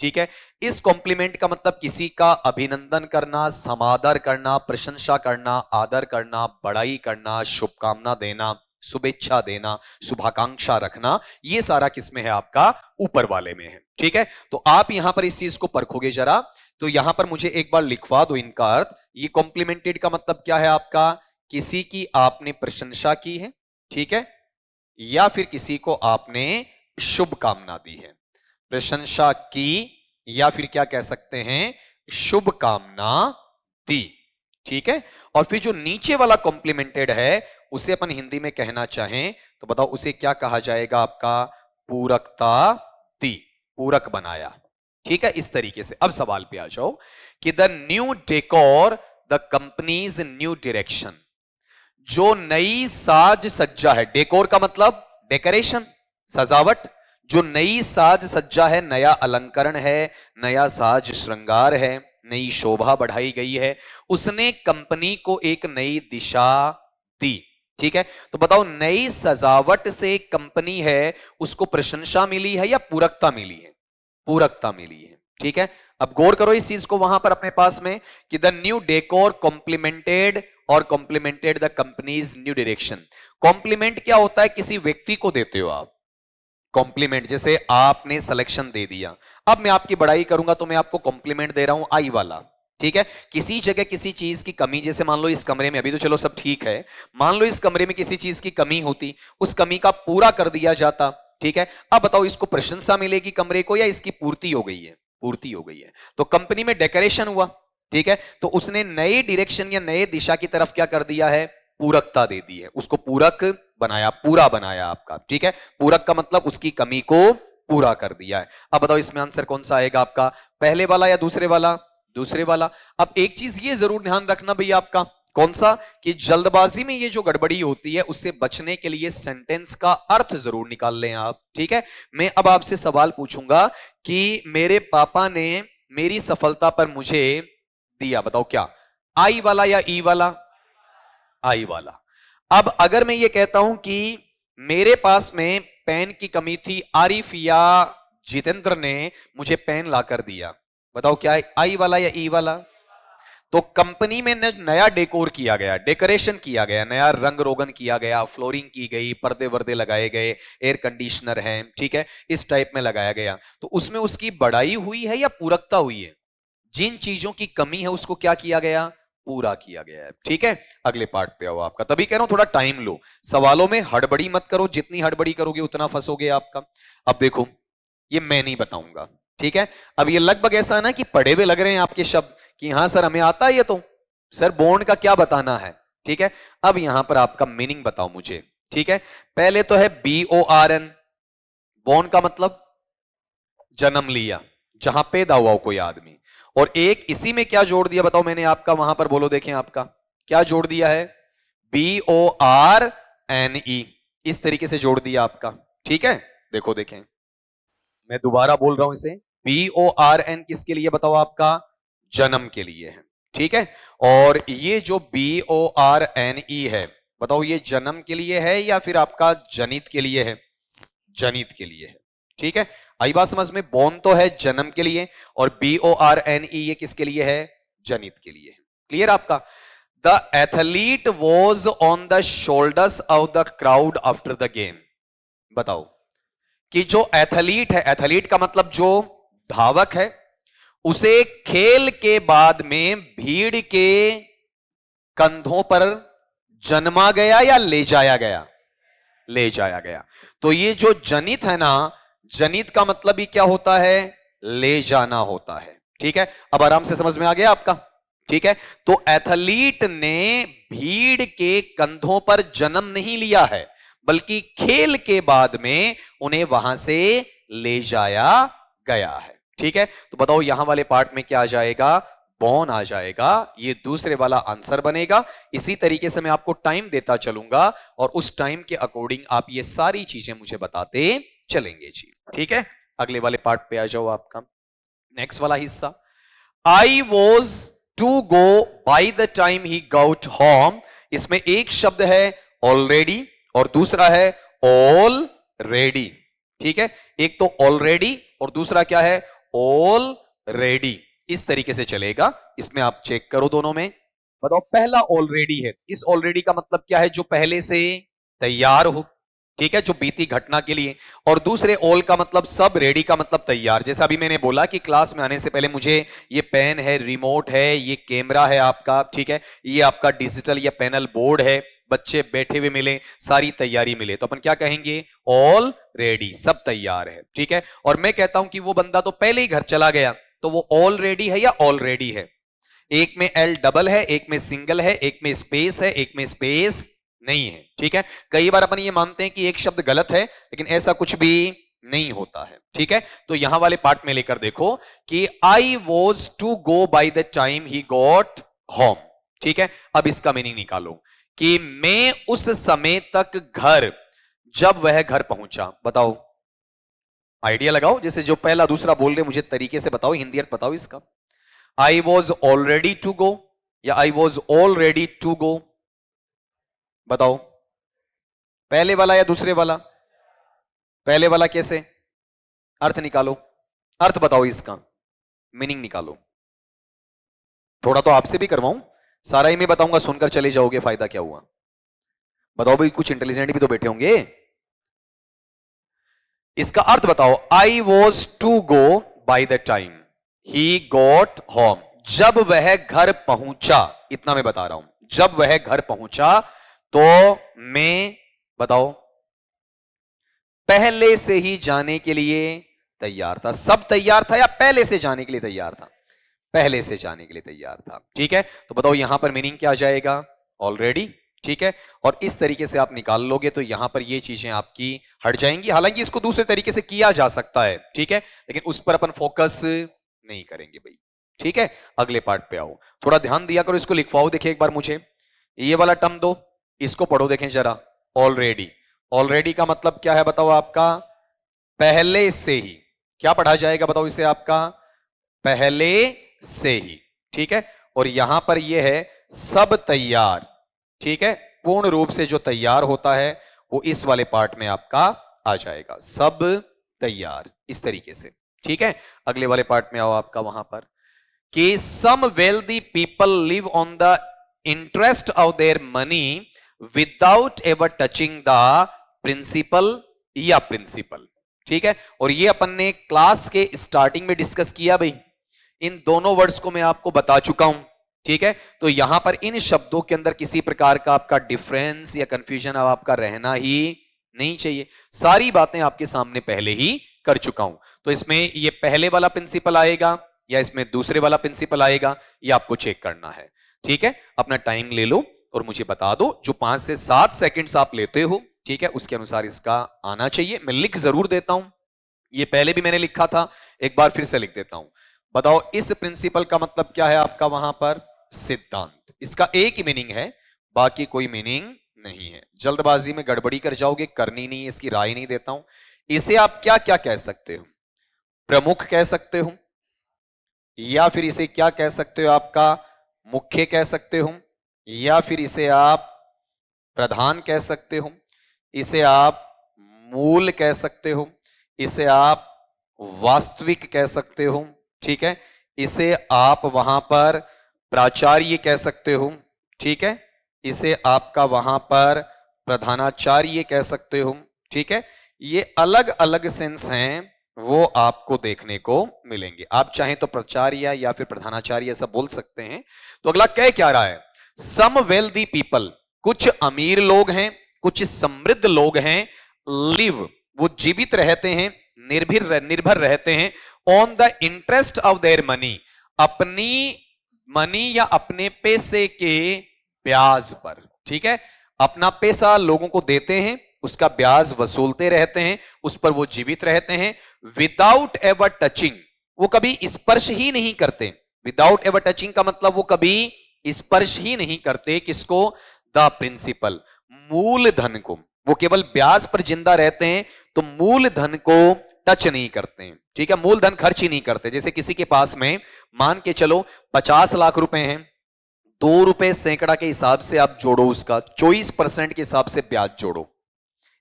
ठीक है। इस कॉम्प्लीमेंट का मतलब किसी का अभिनंदन करना, समादर करना, प्रशंसा करना, आदर करना, बड़ाई करना, शुभकामना देना, शुभेच्छा देना, शुभाकांक्षा रखना, ये सारा किसमें है आपका, ऊपर वाले में है, ठीक है। तो आप यहां पर इस चीज को परखोगे जरा, तो यहां पर मुझे एक बार लिखवा दो इनका अर्थ। ये कॉम्प्लीमेंटेड का मतलब क्या है आपका, किसी की आपने प्रशंसा की है, ठीक है, या फिर किसी को आपने शुभकामना दी है। प्रशंसा की या फिर क्या कह सकते हैं, शुभकामना दी, ठीक है। और फिर जो नीचे वाला कॉम्प्लीमेंटेड है उसे अपन हिंदी में कहना चाहें तो बताओ उसे क्या कहा जाएगा आपका, पूरकता दी, पूरक बनाया, ठीक है। इस तरीके से अब सवाल पे आ जाओ कि the new decor the company's new direction, जो नई साज सज्जा है, डेकोर का मतलब डेकोरेशन, सजावट, जो नई साज सज्जा है, नया अलंकरण है, नया साज श्रृंगार है, नई शोभा बढ़ाई गई है, उसने कंपनी को एक नई दिशा दी, ठीक है, तो बताओ नई सजावट से कंपनी है उसको प्रशंसा मिली है या पूरकता मिली है? पूरकता मिली है। ठीक है, अब गौर करो इस चीज को वहां पर अपने पास में कि the new decor complemented the company's new direction. Complement क्या होता है? किसी व्यक्ति को देते हो आप कॉम्प्लीमेंट, जैसे आपने सिलेक्शन दे दिया, अब मैं आपकी बड़ाई करूंगा तो मैं आपको कॉम्प्लीमेंट दे रहा हूं आई वाला। ठीक है, किसी जगह किसी चीज की कमी, जैसे मान लो इस कमरे में, अभी तो चलो सब ठीक है, मान लो इस कमरे में किसी चीज की कमी होती, उस कमी का पूरा कर दिया जाता। ठीक है, अब बताओ इसको प्रशंसा मिलेगी कमरे को या इसकी पूर्ति हो गई है? पूर्ति हो गई है। तो कंपनी में डेकोरेशन हुआ, ठीक है, तो उसने नए डायरेक्शन या नए दिशा की तरफ क्या कर दिया है? पूरकता दे दी है, उसको पूरक बनाया, पूरा बनाया आपका। ठीक है, पूरक का मतलब उसकी कमी को पूरा कर दिया है। अब बताओ इसमें आंसर कौन सा आएगा आपका? पहले वाला या दूसरे वाला? दूसरे वाला। अब एक चीज ये जरूर ध्यान रखना भैया आपका, कौन सा? कि जल्दबाजी में ये जो गड़बड़ी होती है उससे बचने के लिए सेंटेंस का अर्थ जरूर निकाल लें आप। ठीक है, मैं अब आपसे सवाल पूछूंगा कि मेरे पापा ने मेरी सफलता पर मुझे दिया, बताओ क्या? आई वाला या ई वाला? आई वाला। अब अगर मैं ये कहता हूं कि मेरे पास में पेन की कमी थी, आरिफ या जितेंद्र ने मुझे पेन लाकर दिया, बताओ क्या है? आई वाला या ई वाला? तो कंपनी में नया डेकोर किया गया, डेकोरेशन किया गया, नया रंग रोगन किया गया, फ्लोरिंग की गई, पर्दे वर्दे लगाए गए, एयर कंडीशनर है, ठीक है, इस टाइप में लगाया गया, तो उसमें उसकी बढ़ाई हुई है या पूरकता हुई है? जिन चीजों की कमी है उसको क्या किया गया? पूरा किया गया है। ठीक है, अगले पार्ट पे आओ आपका, तभी कह रहा हूं थोड़ा टाइम लो, सवालों में हड़बड़ी मत करो, जितनी हड़बड़ी करोगे उतना फंसोगे आपका। अब देखो, ये मैं नहीं बताऊंगा, ठीक है, अब ये लगभग ऐसा है ना कि पढ़े हुए लग रहे हैं आपके शब्द कि हाँ सर हमें आता है ये, तो सर बॉन्ड का क्या बताना है? ठीक है, अब यहां पर आपका मीनिंग बताओ मुझे। ठीक है, पहले तो है BORN, बॉन्ड का मतलब जन्म लिया, जहां पैदा हुआ हो कोई आदमी, और एक इसी में क्या जोड़ दिया बताओ मैंने आपका, वहां पर बोलो देखें आपका क्या जोड़ दिया है? BORNE, इस तरीके से जोड़ दिया आपका। ठीक है, देखो देखें, मैं दोबारा बोल रहा हूं इसे, BORN किसके लिए बताओ? आपका जन्म के लिए है। ठीक है, और ये जो BORNE है, बताओ ये जन्म के लिए है या फिर आपका जनित के लिए है? जनित के लिए है। ठीक है, आई बात समझ में? बोर्न तो है जन्म के लिए, और BORNE ये किसके लिए है? जनित के लिए है। क्लियर आपका? The athlete was on the shoulders of the crowd after the game. बताओ कि जो एथलीट है, एथलीट का मतलब जो धावक है, उसे खेल के बाद में भीड़ के कंधों पर जन्मा गया या ले जाया गया? ले जाया गया। तो ये जो जनित है ना, जनित का मतलब ही क्या होता है? ले जाना होता है। ठीक है, अब आराम से समझ में आ गया आपका? ठीक है, तो एथलीट ने भीड़ के कंधों पर जन्म नहीं लिया है, बल्कि खेल के बाद में उन्हें वहां से ले जाया गया है। ठीक है, तो बताओ यहां वाले पार्ट में क्या आ जाएगा? बॉर्न आ जाएगा, ये दूसरे वाला आंसर बनेगा। इसी तरीके से मैं आपको टाइम देता चलूंगा और उस टाइम के अकॉर्डिंग आप ये सारी चीजें मुझे बताते चलेंगे जी। ठीक है, अगले वाले पार्ट पे आ जाओ आपका, नेक्स्ट वाला हिस्सा। I was to go by the time he got home, इसमें एक शब्द है ऑलरेडी और दूसरा है ऑल रेडी। ठीक है, एक तो ऑलरेडी और दूसरा क्या है? All ready. इस तरीके से चलेगा, इसमें आप चेक करो दोनों में। बताओ, पहला ऑलरेडी है, इस ऑलरेडी का मतलब क्या है? जो पहले से तैयार हो, ठीक है, जो बीती घटना के लिए। और दूसरे ऑल का मतलब सब, रेडी का मतलब तैयार। जैसा अभी मैंने बोला कि क्लास में आने से पहले मुझे ये पेन है, रिमोट है, ये कैमरा है आपका, ठीक है, ये आपका डिजिटल या पैनल बोर्ड है, बच्चे बैठे हुए मिले, सारी तैयारी मिले, तो अपन क्या कहेंगे? ऑल रेडी, सब तैयार है। ठीक है, और मैं कहता हूं कि वो बंदा तो पहले ही घर चला गया, तो वो ऑलरेडी है या ऑलरेडी है? एक में एल डबल है, एक में सिंगल है, एक में स्पेस है, एक में स्पेस नहीं है। ठीक है, कई बार अपन ये मानते हैं कि एक शब्द गलत है, लेकिन ऐसा कुछ भी नहीं होता है। ठीक है, तो यहां वाले पार्ट में लेकर देखो कि I was to go by the time he got home. ठीक है, अब इसका मीनिंग निकालो कि मैं उस समय तक घर, जब वह घर पहुंचा। बताओ, आइडिया लगाओ, जैसे जो पहला दूसरा बोल रहे मुझे तरीके से बताओ, हिंदी अर्थ बताओ इसका। I was already to go या I was already to go? बताओ, पहले वाला या दूसरे वाला? पहले वाला कैसे? अर्थ निकालो, अर्थ बताओ, इसका मीनिंग निकालो। थोड़ा तो आपसे भी करवाऊं, सारा ही मैं बताऊंगा, सुनकर चले जाओगे, फायदा क्या हुआ? बताओ भाई, कुछ इंटेलिजेंट भी तो बैठे होंगे। इसका अर्थ बताओ। I was to go by the time he got home. जब वह घर पहुंचा, इतना मैं बता रहा हूं, जब वह घर पहुंचा तो मैं, बताओ, पहले से ही जाने के लिए तैयार था। सब तैयार था या पहले से जाने के लिए तैयार था? पहले से जाने के लिए तैयार था। ठीक है, तो बताओ यहां पर मीनिंग क्या आ जाएगा? ऑलरेडी। ठीक है, और इस तरीके से आप निकाल लोगे तो यहां पर ये चीजें आपकी हट जाएंगी। हालांकि इसको दूसरे तरीके से किया जा सकता है, ठीक है, लेकिन उस पर अपन फोकस नहीं करेंगे भाई। ठीक है, अगले पार्ट पे आओ, थोड़ा ध्यान दिया करो। इसको लिखवाओ, देखिए एक बार मुझे ये वाला टर्म दो, इसको पढ़ो, देखें जरा। ऑलरेडी, ऑलरेडी का मतलब क्या है बताओ आपका? पहले से ही। क्या पढ़ा जाएगा बताओ इसे आपका? पहले से ही। ठीक है, और यहां पर यह है सब तैयार। ठीक है, पूर्ण रूप से जो तैयार होता है वो इस वाले पार्ट में आपका आ जाएगा, सब तैयार, इस तरीके से। ठीक है, अगले वाले पार्ट में आओ आपका, वहां पर कि some wealthy people live on the interest of their money without ever touching the principal या प्रिंसिपल। ठीक है, और ये अपन ने क्लास के स्टार्टिंग में डिस्कस किया भाई। इन दोनों वर्ड्स को मैं आपको बता चुका हूं। ठीक है, तो यहां पर इन शब्दों के अंदर किसी प्रकार का आपका डिफरेंस या कंफ्यूजन अब आपका रहना ही नहीं चाहिए। सारी बातें आपके सामने पहले ही कर चुका हूं। तो इसमें ये पहले वाला प्रिंसिपल आएगा या इसमें दूसरे वाला प्रिंसिपल आएगा, ये आपको चेक करना है। ठीक है, अपना टाइम ले लो और मुझे बता दो। जो 5 से 7 सेकंड्स आप लेते हो, ठीक है, उसके अनुसार इसका आना चाहिए। मैं लिख जरूर देता हूं, ये पहले भी मैंने लिखा था, एक बार फिर से लिख देता हूं। बताओ इस प्रिंसिपल का मतलब क्या है आपका? वहां पर सिद्धांत। इसका एक ही मीनिंग है, बाकी कोई मीनिंग नहीं है। जल्दबाजी में गड़बड़ी कर जाओगे, करनी नहीं है, इसकी राय नहीं देता हूं। इसे आप क्या क्या कह सकते हो? प्रमुख कह सकते हो, या फिर इसे क्या कह सकते हो आपका? मुख्य कह सकते हो, या फिर इसे आप प्रधान कह सकते हो, इसे आप मूल कह सकते हो, इसे आप वास्तविक कह सकते हो। ठीक है, इसे आप वहां पर प्राचार्य कह सकते हो। ठीक है, इसे आपका वहां पर प्रधानाचार्य कह सकते हो। ठीक है, ये अलग अलग सेंस हैं, वो आपको देखने को मिलेंगे। आप चाहें तो प्राचार्य या फिर प्रधानाचार्य सब बोल सकते हैं। तो अगला कह क्या रहा है? सम वेल्दी पीपल, कुछ अमीर लोग हैं, कुछ समृद्ध लोग हैं, लिव, वो जीवित रहते हैं, निर्भर रहते हैं, on the interest of their money, अपनी मनी या अपने पैसे के ब्याज पर। ठीक है, अपना पैसा लोगों को देते हैं, उसका ब्याज वसूलते रहते हैं, उस पर वो जीवित रहते हैं। विदाउट एवर टचिंग, वो कभी स्पर्श ही नहीं करते। विदाउट एवर टचिंग का मतलब वो कभी स्पर्श ही नहीं करते। किसको? द प्रिंसिपल, मूल धन को। वो केवल ब्याज पर जिंदा रहते हैं, तो मूल धन को टच नहीं करते हैं। ठीक है, मूल धन खर्च ही नहीं करते। जैसे किसी के पास में मान के चलो 50 लाख रुपए हैं, 2 रुपए सैकड़ा के हिसाब से आप जोड़ो, उसका 24% के हिसाब से ब्याज जोड़ो,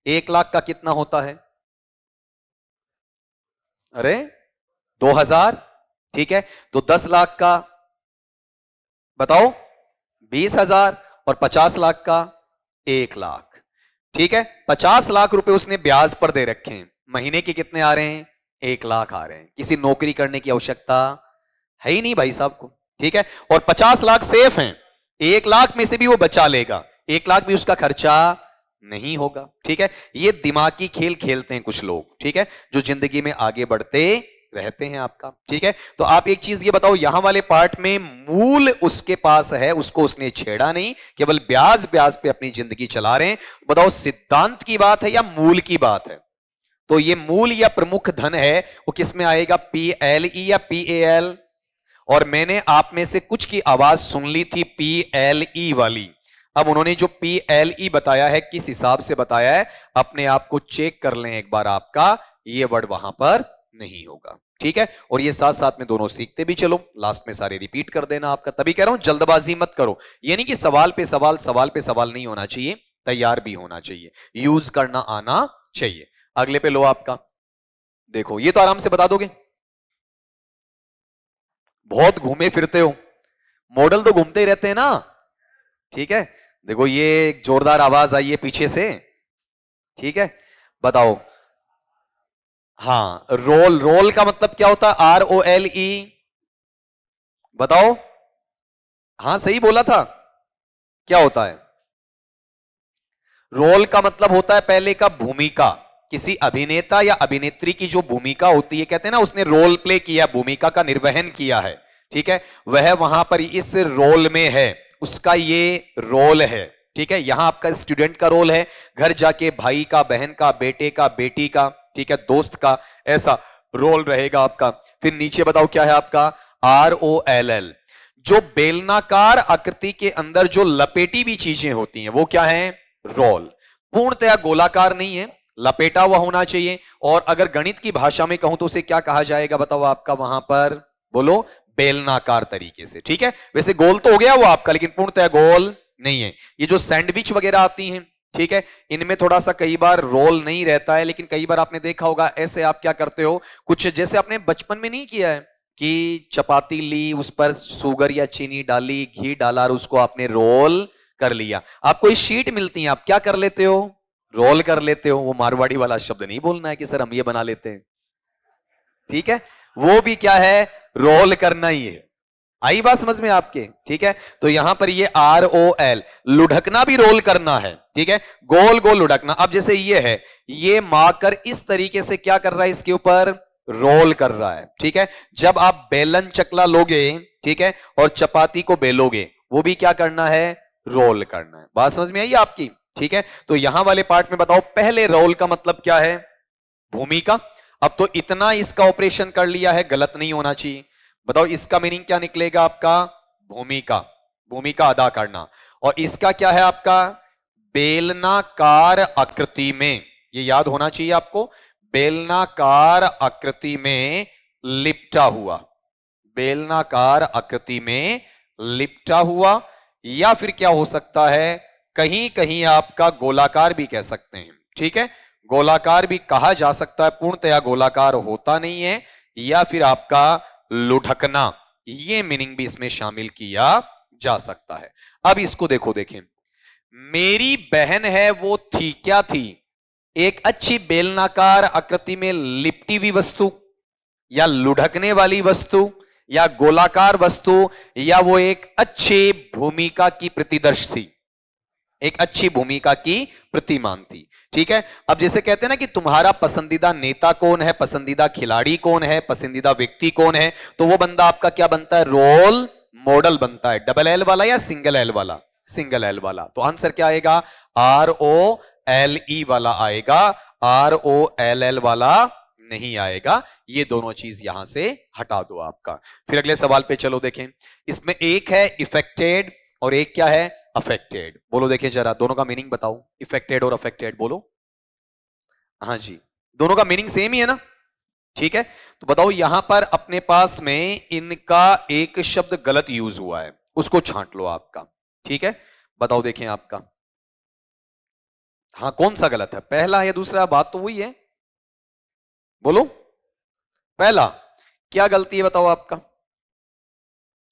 1 लाख का कितना होता है? अरे 2000। ठीक है, तो 10 लाख का बताओ 20,000, और 50 लाख का 1 लाख। ठीक है, 50 लाख रुपए उसने ब्याज पर दे रखे हैं, महीने के कितने आ रहे हैं? 1 लाख आ रहे हैं। किसी नौकरी करने की आवश्यकता है ही नहीं भाई साहब को। ठीक है, और 50 लाख सेफ हैं, 1 लाख में से भी वो बचा लेगा, 1 लाख भी उसका खर्चा नहीं होगा। ठीक है, ये दिमागी खेल खेलते हैं कुछ लोग, ठीक है, जो जिंदगी में आगे बढ़ते रहते हैं आपका। ठीक है, तो आप एक चीज ये बताओ, यहां वाले पार्ट में मूल उसके पास है, उसको उसने छेड़ा नहीं, केवल ब्याज ब्याज पे अपनी जिंदगी चला रहे हैं। बताओ सिद्धांत की बात है या मूल की बात है? तो ये मूल या प्रमुख धन है, वो किस में आएगा? PLE या PAL? और मैंने आप में से कुछ की आवाज सुन ली थी PLE वाली। अब उन्होंने जो PLE बताया है, किस हिसाब से बताया है, अपने आप को चेक कर लें एक बार, आपका ये वर्ड वहां पर नहीं होगा। ठीक है, और ये साथ साथ में दोनों सीखते भी चलो, लास्ट में सारे रिपीट कर देना आपका। तभी कह रहा हूं जल्दबाजी मत करो, ये नहीं कि सवाल पे सवाल नहीं होना चाहिए, तैयार भी होना चाहिए, यूज करना आना चाहिए। अगले पे लो आपका, देखो ये तो आराम से बता दोगे, बहुत घूमे फिरते हो, मॉडल तो घूमते ही रहते हैं ना, ठीक है। देखो ये एक जोरदार आवाज आई है पीछे से, ठीक है, बताओ। हाँ, रोल, रोल का मतलब क्या होता है? ROLE, बताओ। हाँ सही बोला था, क्या होता है? रोल का मतलब होता है पहले का भूमिका, किसी अभिनेता या अभिनेत्री की जो भूमिका होती है, कहते हैं ना उसने रोल प्ले किया, भूमिका का निर्वहन किया है, ठीक है, वह वहां पर इस रोल में है, उसका ये रोल है, ठीक है। यहां आपका स्टूडेंट का रोल है, घर जाके भाई का, बहन का, बेटे का, बेटी का, ठीक है, दोस्त का, ऐसा रोल रहेगा आपका। फिर नीचे बताओ क्या है आपका? ROLL, जो बेलनाकार आकृति के अंदर जो लपेटी हुई चीजें होती हैं वो क्या है? रोल। पूर्णतया गोलाकार नहीं है, लपेटा हुआ होना चाहिए। और अगर गणित की भाषा में कहूं तो उसे क्या कहा जाएगा बताओ आपका वहां पर? बोलो, बेलनाकार तरीके से, ठीक है। वैसे गोल तो हो गया वो आपका, लेकिन पूर्णतया गोल नहीं है। ये जो सैंडविच वगैरह आती हैं, ठीक है, इनमें थोड़ा सा कई बार रोल नहीं रहता है, लेकिन कई बार आपने देखा होगा ऐसे आप क्या करते हो, कुछ जैसे आपने बचपन में नहीं किया है कि चपाती ली, उस पर शुगर या चीनी डाली, घी डाला और उसको आपने रोल कर लिया। आपको इस शीट मिलती है, आप क्या कर लेते हो? रोल कर लेते हो। वो मारवाड़ी वाला शब्द नहीं बोलना है कि सर हम ये बना लेते हैं, ठीक है, वो भी क्या है? रोल करना ही है। आई बात समझ में आपके? ठीक है, तो यहां पर ये ROL, लुढ़कना भी रोल करना है, ठीक है, गोल गोल लुढ़कना। अब जैसे ये है, ये माकर इस तरीके से क्या कर रहा है? इसके ऊपर रोल कर रहा है, ठीक है। जब आप बेलन चकला लोगे, ठीक है, और चपाती को बेलोगे, वो भी क्या करना है? रोल करना है। बात समझ में आई आपकी? ठीक है, तो यहां वाले पार्ट में बताओ, पहले रोल का मतलब क्या है? भूमिका। अब तो इतना इसका ऑपरेशन कर लिया है, गलत नहीं होना चाहिए। बताओ इसका मीनिंग क्या निकलेगा आपका? भूमिका, भूमिका अदा करना। और इसका क्या है आपका? बेलनाकार आकृति में, ये याद होना चाहिए आपको, बेलनाकार आकृति में लिपटा हुआ, बेलनाकार आकृति में लिपटा हुआ। या फिर क्या हो सकता है? कहीं कहीं आपका गोलाकार भी कह सकते हैं, ठीक है, गोलाकार भी कहा जा सकता है, पूर्णतया गोलाकार होता नहीं है। या फिर आपका लुढ़कना, ये मीनिंग भी इसमें शामिल किया जा सकता है। अब इसको देखो, देखें, मेरी बहन है वो थी, क्या थी? एक अच्छी बेलनाकार आकृति में लिपटी हुई वस्तु, या लुढ़कने वाली वस्तु, या गोलाकार वस्तु, या वो एक अच्छी भूमिका की प्रतिदर्श थी, एक अच्छी भूमिका की प्रतिमान थी, ठीक है। अब जैसे कहते हैं ना कि तुम्हारा पसंदीदा नेता कौन है, पसंदीदा खिलाड़ी कौन है, पसंदीदा व्यक्ति कौन है, तो वो बंदा आपका क्या बनता है? रोल मॉडल बनता है। डबल एल वाला या सिंगल एल वाला? सिंगल एल वाला। तो आंसर क्या आएगा? ROLE वाला आएगा, ROLL वाला नहीं आएगा। ये दोनों चीज यहां से हटा दो आपका। फिर अगले सवाल पे चलो, देखें, इसमें एक है इफेक्टेड और एक क्या है? अफेक्टेड। बोलो देखें जरा, दोनों का मीनिंग बताओ, इफेक्टेड और अफेक्टेड, बोलो। हाँ जी, दोनों का मीनिंग सेम ही है ना, ठीक है। तो बताओ यहां पर अपने पास में इनका एक शब्द गलत यूज हुआ है, उसको छांट लो आपका, ठीक है। बताओ देखें आपका, हाँ कौन सा गलत है, पहला या दूसरा? बात तो वही है, बोलो। पहला, क्या गलती है बताओ आपका?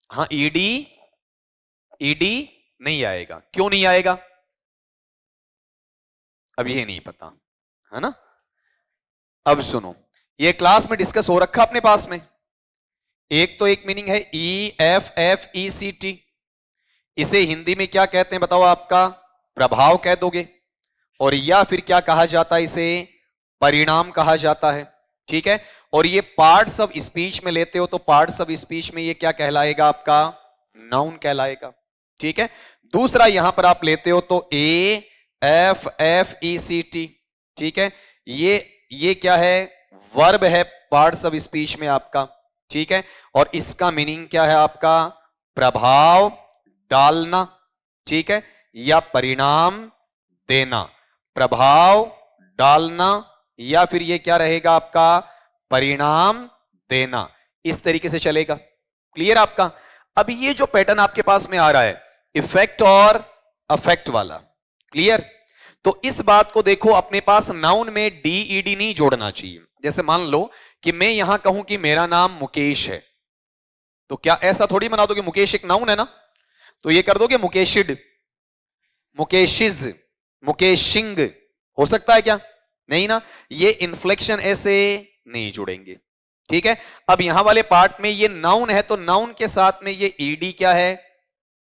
हाँ, ईडी, ईडी नहीं आएगा। क्यों नहीं आएगा? अब ये नहीं पता है ना। अब सुनो, ये क्लास में डिस्कस हो रखा अपने पास में। एक तो एक मीनिंग है EFFECT, इसे हिंदी में क्या कहते हैं बताओ आपका? प्रभाव कह दोगे। और या फिर क्या कहा जाता है इसे? परिणाम कहा जाता है, ठीक है। और ये पार्ट्स ऑफ स्पीच में लेते हो तो पार्ट्स ऑफ स्पीच में ये क्या कहलाएगा आपका? नाउन कहलाएगा, ठीक है। दूसरा यहां पर आप लेते हो तो AFFECT, ठीक है, ये क्या है? वर्ब है पार्ट्स ऑफ स्पीच में आपका, ठीक है। और इसका मीनिंग क्या है आपका? प्रभाव डालना, ठीक है, या परिणाम देना। प्रभाव डालना या फिर ये क्या रहेगा आपका? परिणाम देना। इस तरीके से चलेगा, क्लियर आपका? अब ये जो पैटर्न आपके पास में आ रहा है, इफेक्ट और अफेक्ट वाला, क्लियर? तो इस बात को देखो, अपने पास नाउन में डीईडी नहीं जोड़ना चाहिए। जैसे मान लो कि मैं यहां कहूं कि मेरा नाम मुकेश है, तो क्या ऐसा थोड़ी बना दो कि मुकेश एक नाउन है ना, तो ये कर दोगे मुकेशिड, मुकेशिज, मुकेशिंग, हो सकता है क्या? नहीं ना, ये इन्फ्लेक्शन ऐसे नहीं जुड़ेंगे। ठीक है, अब यहां वाले पार्ट में ये नाउन है तो नाउन के साथ में ये ईडी क्या है,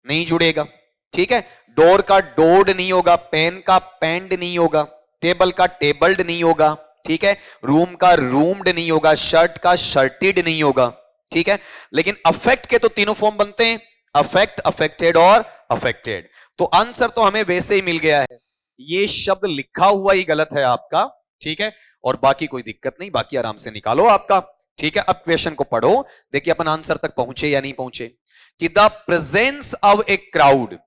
नहीं जुड़ेगा। ठीक है, डोर का डोर्ड नहीं होगा, पेन का पेंड नहीं होगा, टेबल का टेबल्ड नहीं होगा। ठीक है, रूम का रूम्ड नहीं होगा, शर्ट का शर्टेड नहीं होगा। ठीक है, लेकिन अफेक्ट के तो तीनों फॉर्म बनते हैं, अफेक्ट, अफेक्टेड और अफेक्टेड। तो आंसर तो हमें वैसे ही मिल गया है, ये शब्द लिखा हुआ ही गलत है आपका। ठीक है, और बाकी कोई दिक्कत नहीं, बाकी आराम से निकालो आपका। ठीक है, अब क्वेश्चन को पढ़ो, देखिए अपन आंसर तक पहुंचे या नहीं पहुंचे। कि the presence of a crowd,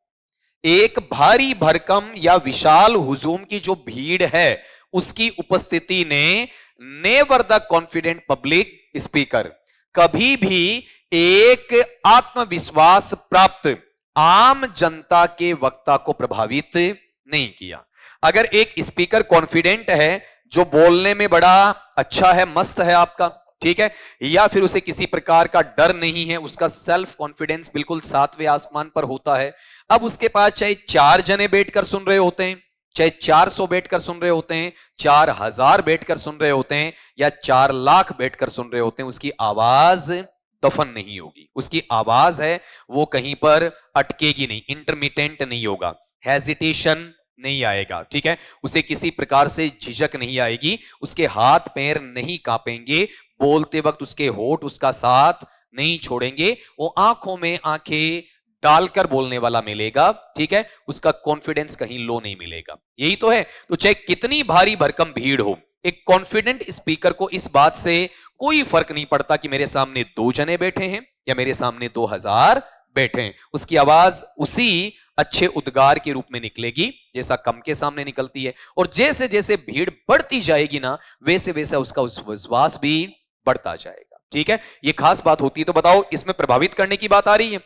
एक भारी भरकम या विशाल हुजूम की जो भीड़ है उसकी उपस्थिति ने never the confident public speaker, कभी भी एक आत्मविश्वास प्राप्त आम जनता के वक्ता को प्रभावित नहीं किया। अगर एक स्पीकर कॉन्फिडेंट है, जो बोलने में बड़ा अच्छा है, मस्त है आपका, ठीक है, या फिर उसे किसी प्रकार का डर नहीं है, उसका सेल्फ कॉन्फिडेंस बिल्कुल सातवें आसमान पर होता है। अब उसके पास चाहे 4 जने बैठकर सुन रहे होते हैं, चाहे 400 बैठकर सुन रहे होते हैं, 4000 बैठकर सुन रहे होते हैं, या 4 लाख बैठकर सुन रहे होते हैं, उसकी आवाज दफन नहीं होगी। उसकी आवाज है वो कहीं पर अटकेगी नहीं, इंटरमिटेंट नहीं होगा, हेजिटेशन नहीं आएगा। ठीक है, उसे किसी प्रकार से झिझक नहीं आएगी, उसके हाथ पैर नहीं कांपेंगे, बोलते वक्त उसके होठ उसका साथ नहीं छोड़ेंगे, वो आंखों में आंखें डालकर बोलने वाला मिलेगा। ठीक है, उसका कॉन्फिडेंस कहीं लो नहीं मिलेगा। यही तो है। तो चाहे कितनी भारी भरकम भीड़ हो, एक कॉन्फिडेंट स्पीकर को इस बात से कोई फर्क नहीं पड़ता कि मेरे सामने 2 जने बैठे हैं या मेरे सामने 2000 बैठे हैं, उसकी आवाज उसी अच्छे उद्गार के रूप में निकलेगी जैसा कम के सामने निकलती है। और जैसे जैसे भीड़ बढ़ती जाएगी ना, वैसे वैसे उसका उस विश्वास भी बढ़ता जाएगा। ठीक है, ये खास बात होती है। तो बताओ, इसमें प्रभावित करने की बात आ रही है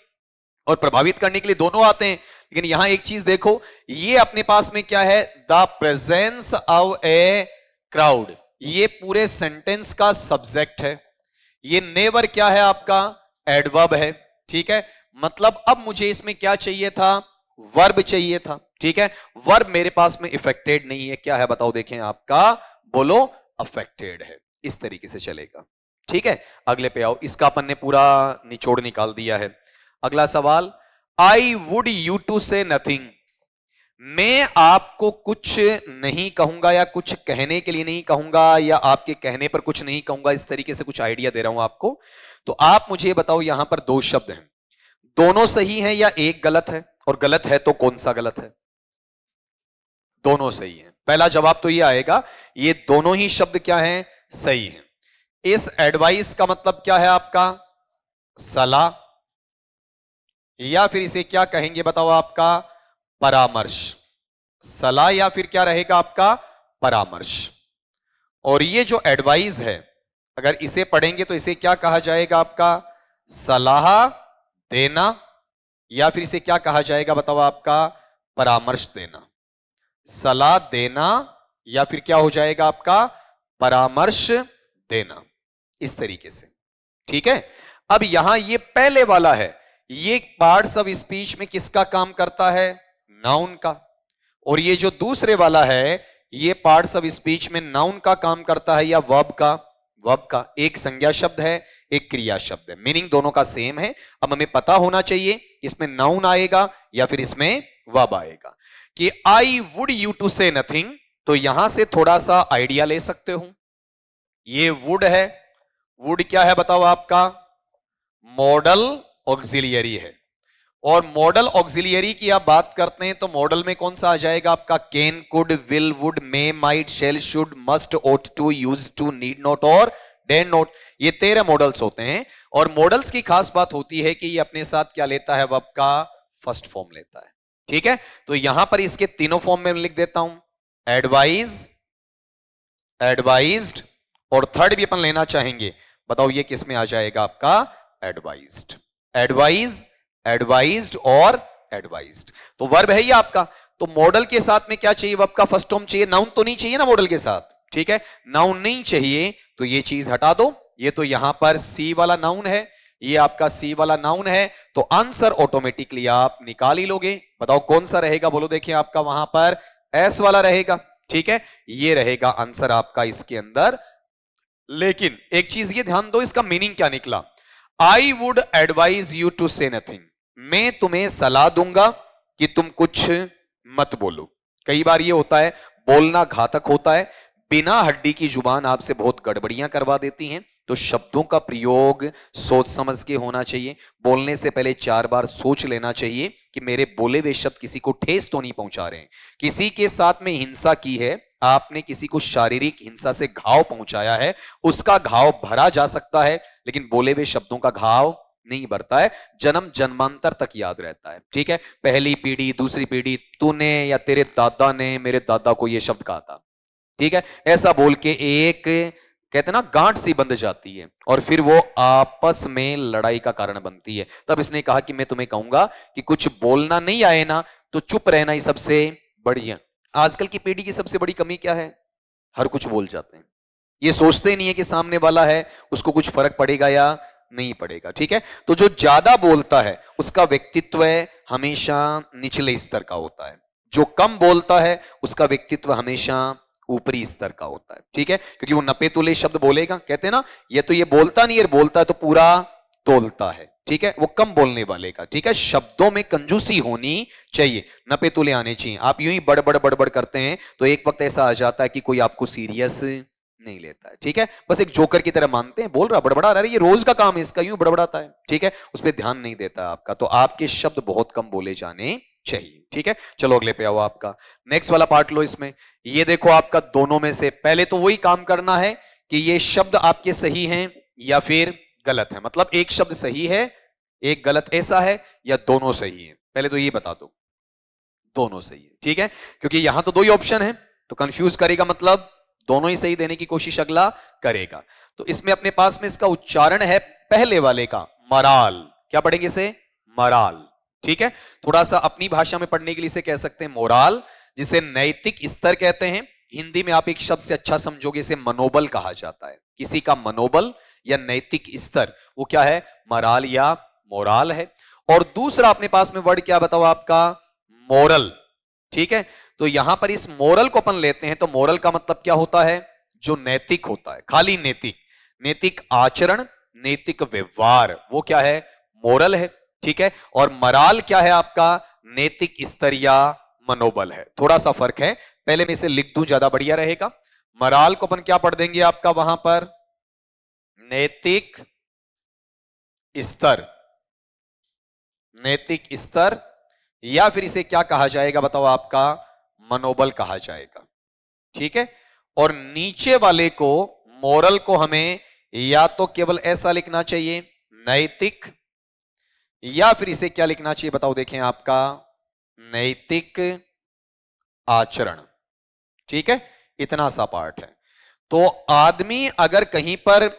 और प्रभावित करने के लिए दोनों आते हैं, लेकिन यहां एक चीज देखो, ये अपने पास में क्या है, the presence of a crowd, ये पूरे सेंटेंस का सब्जेक्ट है। ये नेवर क्या है आपका, एडवर्ब है। ठीक है, मतलब अब मुझे इसमें क्या चाहिए था, वर्ब चाहिए था। ठीक है, वर्ब मेरे पास में इफेक्टेड नहीं है, क्या है बताओ, देखें आपका, बोलो, अफेक्टेड है। इस तरीके से चलेगा। ठीक है, अगले पे आओ, इसका अपन ने पूरा निचोड़ निकाल दिया है। अगला सवाल, I would you to say nothing, मैं आपको कुछ नहीं कहूंगा या कुछ कहने के लिए नहीं कहूंगा या आपके कहने पर कुछ नहीं कहूंगा, इस तरीके से कुछ आइडिया दे रहा हूं आपको। तो आप मुझे बताओ, यहां पर 2 शब्द हैं, दोनों सही हैं या एक गलत है, और गलत है तो कौन सा गलत है? दोनों सही हैं। पहला जवाब तो ये आएगा, ये दोनों ही शब्द क्या हैं, सही हैं। इस एडवाइस का मतलब क्या है आपका, सलाह, या फिर इसे क्या कहेंगे बताओ आपका, परामर्श। सलाह या फिर क्या रहेगा आपका, परामर्श। और ये जो एडवाइस है, अगर इसे पढ़ेंगे तो इसे क्या कहा जाएगा आपका, सलाह देना, या फिर इसे क्या कहा जाएगा बताओ आपका, परामर्श देना। सलाह देना या फिर क्या हो जाएगा आपका, परामर्श देना, इस तरीके से। ठीक है, अब यहां ये पहले वाला है, ये पार्ट्स ऑफ स्पीच में किसका काम करता है, नाउन का। और ये जो दूसरे वाला है, ये पार्ट्स ऑफ स्पीच में नाउन का काम करता है या वर्ब का, वर्ब का। एक संज्ञा शब्द है, एक क्रिया शब्द है, मीनिंग दोनों का सेम है। अब हमें पता होना चाहिए इसमें नाउन आएगा या फिर इसमें वर्ब आएगा। कि I would you to say nothing, तो यहां से थोड़ा सा आइडिया ले सकते हो। ये वुड है, वुड क्या है बताओ आपका, मॉडल ऑक्सिलियरी है। और मॉडल ऑक्सिलियरी की आप बात करते हैं तो मॉडल में कौन सा आ जाएगा आपका, can, could, will, would, may, might, shall, should, must, ought to, use to, need not और डेन नॉट। ये 13 मॉडल्स होते हैं। और मॉडल्स की खास बात होती है कि ये अपने साथ क्या लेता है, वर्ब का फर्स्ट फॉर्म लेता है। ठीक है, तो यहां पर इसके तीनों फॉर्म में लिख देता हूं, एडवाइज, एडवाइज्ड, और थर्ड भी अपन लेना चाहेंगे, बताओ ये किस में आ जाएगा आपका, एडवाइज्ड। एडवाइज, एडवाइज्ड और एडवाइज्ड। तो वर्ब है ये आपका। तो मॉडल के साथ में क्या चाहिए, वर्ब का फर्स्ट फॉर्म चाहिए, नाउन तो नहीं चाहिए ना मॉडल के साथ, ठीक है, नाउन नहीं चाहिए तो ये चीज हटा दो। ये तो यहां पर सी वाला नाउन है, ये आपका सी वाला नाउन है, तो आंसर ऑटोमेटिकली आप निकाल ही लोगे। बताओ कौन सा रहेगा, बोलो देखिए, आपका वहां पर एस वाला रहेगा, ठीक है, ये रहेगा आंसर आपका इसके अंदर। लेकिन एक चीज ये ध्यान दो, इसका मीनिंग क्या निकला, I would advise you to say nothing, मैं तुम्हें सलाह दूंगा कि तुम कुछ मत बोलो। कई बार ये होता है, बोलना घातक होता है, बिना हड्डी की जुबान आपसे बहुत गड़बड़ियां करवा देती हैं, तो शब्दों का प्रयोग सोच समझ के होना चाहिए। बोलने से पहले 4 बार सोच लेना चाहिए कि मेरे बोले हुए शब्द किसी को ठेस तो नहीं पहुंचा रहे हैं। किसी के साथ में हिंसा की है, आपने किसी को शारीरिक हिंसा से घाव पहुंचाया है, उसका घाव भरा जा सकता है, लेकिन बोले हुए शब्दों का घाव नहीं भरता है, जन्म जन्मांतर तक याद रहता है, ठीक है। पहली पीढ़ी, दूसरी पीढ़ी, तूने या तेरे दादा ने मेरे दादा को यह शब्द कहा था, ठीक है, ऐसा बोल के एक कहते ना गांठ सी बंध जाती है और फिर वो आपस में लड़ाई का कारण बनती है। तब इसने कहा कि मैं तुम्हें कहूंगा कि कुछ बोलना नहीं आए ना तो चुप रहना ही सबसे बढ़िया। आजकल की पीढ़ी की सबसे बड़ी कमी क्या है, हर कुछ बोल जाते हैं, ये सोचते नहीं है कि सामने वाला है उसको कुछ फर्क पड़ेगा या नहीं पड़ेगा, ठीक है। तो जो ज्यादा बोलता है उसका व्यक्तित्व हमेशा निचले स्तर का होता है, जो कम बोलता है उसका व्यक्तित्व हमेशा ऊपरी स्तर का होता है, ठीक है, क्योंकि वो नपे तुले शब्द बोलेगा, कहते हैं ना, ये तो ये बोलता नहीं है, बोलता है तो पूरा तोलता है, ठीक है, वो कम बोलने वाले का, ठीक है। शब्दों में कंजूसी होनी चाहिए, नपे तुले आने चाहिए। आप यूं ही बड़बड़ बड़बड़ करते हैं तो एक वक्त ऐसा आ जाता है कि कोई आपको सीरियस नहीं लेता है, ठीक है, बस एक जोकर की तरह मानते हैं, बोल रहा बड़बड़ा रहा है, ये रोज का काम है इसका, यूं बड़बड़ाता है, ठीक है, उस पर ध्यान नहीं देता आपका। तो आपके शब्द बहुत कम बोले जाने चाहिए, ठीक है। चलो अगले पे आओ, आपका नेक्स्ट वाला पार्ट लो। इसमें ये देखो, आपका दोनों में से पहले तो वही काम करना है कि ये शब्द आपके सही हैं या फिर गलत है, मतलब एक शब्द सही है एक गलत ऐसा है या दोनों सही है, पहले तो ये बता दो दोनों सही है, ठीक है, क्योंकि यहां तो दो ही ऑप्शन है तो कंफ्यूज करेगा, मतलब दोनों ही सही देने की कोशिश अगला करेगा। तो इसमें अपने पास में इसका उच्चारण है पहले वाले का मराल, क्या पढ़ेंगे इसे, मराल, ठीक है। थोड़ा सा अपनी भाषा में पढ़ने के लिए इसे कह सकते हैं मोराल, जिसे नैतिक स्तर कहते हैं। हिंदी में आप एक शब्द से अच्छा समझोगे, इसे मनोबल कहा जाता है, किसी का मनोबल या नैतिक स्तर वो क्या है, मराल या मोराल है। और दूसरा अपने पास में वर्ड क्या बताओ, आपका मोरल, ठीक है। तो यहां पर इस मोरल को अपन लेते हैं तो मोरल का मतलब क्या होता है, जो नैतिक होता है, खाली नैतिक, नैतिक आचरण, नैतिक व्यवहार, वो क्या है, मोरल है, ठीक है। और मराल क्या है, आपका नैतिक स्तर या मनोबल है, थोड़ा सा फर्क है। पहले मैं इसे लिख दूं ज्यादा बढ़िया रहेगा। मराल को अपन क्या पढ़ देंगे, आपका वहां पर नैतिक स्तर, नैतिक स्तर, या फिर इसे क्या कहा जाएगा बताओ, आपका मनोबल कहा जाएगा, ठीक है। और नीचे वाले को, मोरल को हमें या तो केवल ऐसा लिखना चाहिए नैतिक, या फिर इसे क्या लिखना चाहिए बताओ, देखें, आपका नैतिक आचरण, ठीक है, इतना सा पार्ट है। तो आदमी अगर कहीं पर